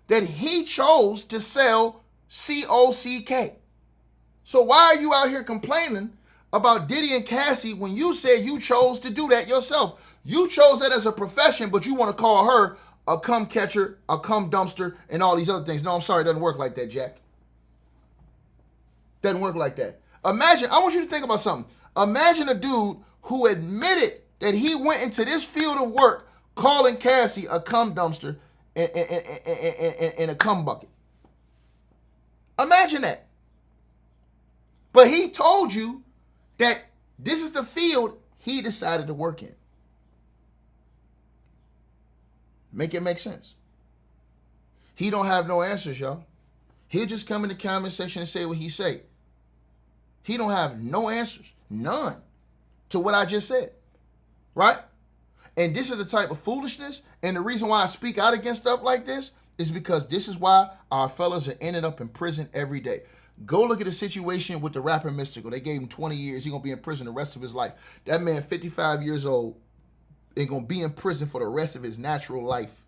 that he chose to sell COCK. So why are you out here complaining about Diddy and Cassie when you said you chose to do that yourself? You chose that as a profession, but you want to call her a cum catcher, a cum dumpster, and all these other things. No, I'm sorry, it doesn't work like that, Jack. Doesn't work like that. Imagine, I want you to think about something. Imagine a dude who admitted that he went into this field of work calling Cassie a cum dumpster and a cum bucket. Imagine that. But he told you that this is the field he decided to work in. Make it make sense. He don't have no answers, y'all. He'll just come in the comment section and say what he say. He don't have no answers. None. To what I just said. Right? And this is the type of foolishness, and the reason why I speak out against stuff like this is because this is why our fellas are ending up in prison every day. Go look at the situation with the rapper Mystical. They gave him 20 years. He's going to be in prison the rest of his life. That man, 55 years old, is going to be in prison for the rest of his natural life.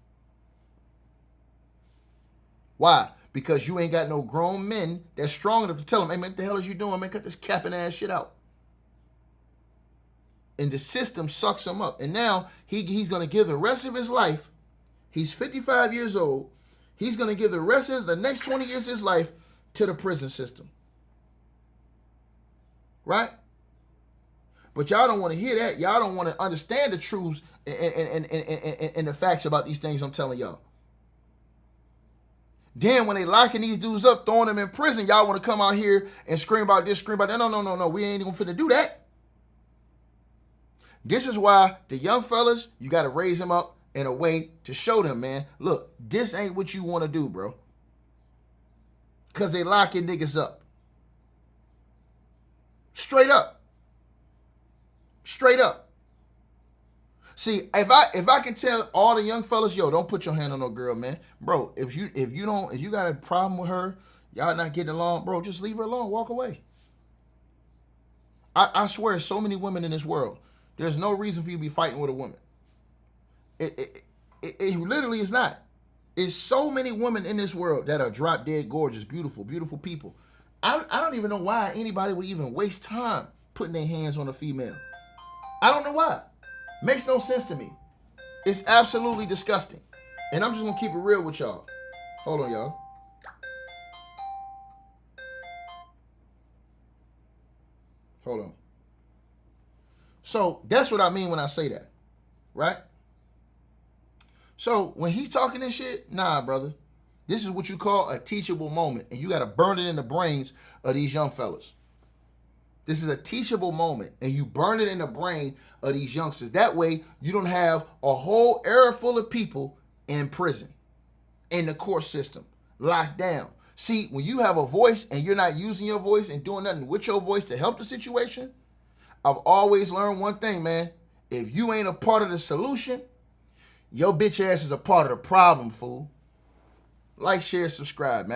Why? Because you ain't got no grown men that's strong enough to tell him, hey, man, what the hell is you doing, man? Cut this capping ass shit out. And the system sucks him up. And now he's going to give the rest of his life. He's 55 years old. He's going to give the rest of the next 20 years of his life to the prison system. Right? But y'all don't want to hear that. Y'all don't want to understand the truths and the facts about these things I'm telling y'all. Then when they locking these dudes up, throwing them in prison, y'all want to come out here and scream about this, scream about that. No. We ain't going to finna do that. This is why the young fellas, you got to raise them up in a way to show them, man, look, this ain't what you want to do, bro. Because they locking niggas up. Straight up. Straight up. See, if I can tell all the young fellas, yo, don't put your hand on no girl, man. Bro, if you got a problem with her, y'all not getting along, bro, just leave her alone, walk away. I swear, so many women in this world. There's no reason for you to be fighting with a woman. It literally is not. It's so many women in this world that are drop dead gorgeous, beautiful, beautiful people. I don't even know why anybody would even waste time putting their hands on a female. I don't know why. Makes no sense to me. It's absolutely disgusting. And I'm just going to keep it real with y'all. Hold on, y'all. Hold on. So that's what I mean when I say that, right? So when he's talking this shit, nah, brother. This is what you call a teachable moment, and you got to burn it in the brains of these young fellas. This is a teachable moment, and you burn it in the brain of these youngsters. That way, you don't have a whole era full of people in prison, in the court system, locked down. See, when you have a voice and you're not using your voice and doing nothing with your voice to help the situation, I've always learned one thing, man. If you ain't a part of the solution, your bitch ass is a part of the problem, fool. Like, share, subscribe, man.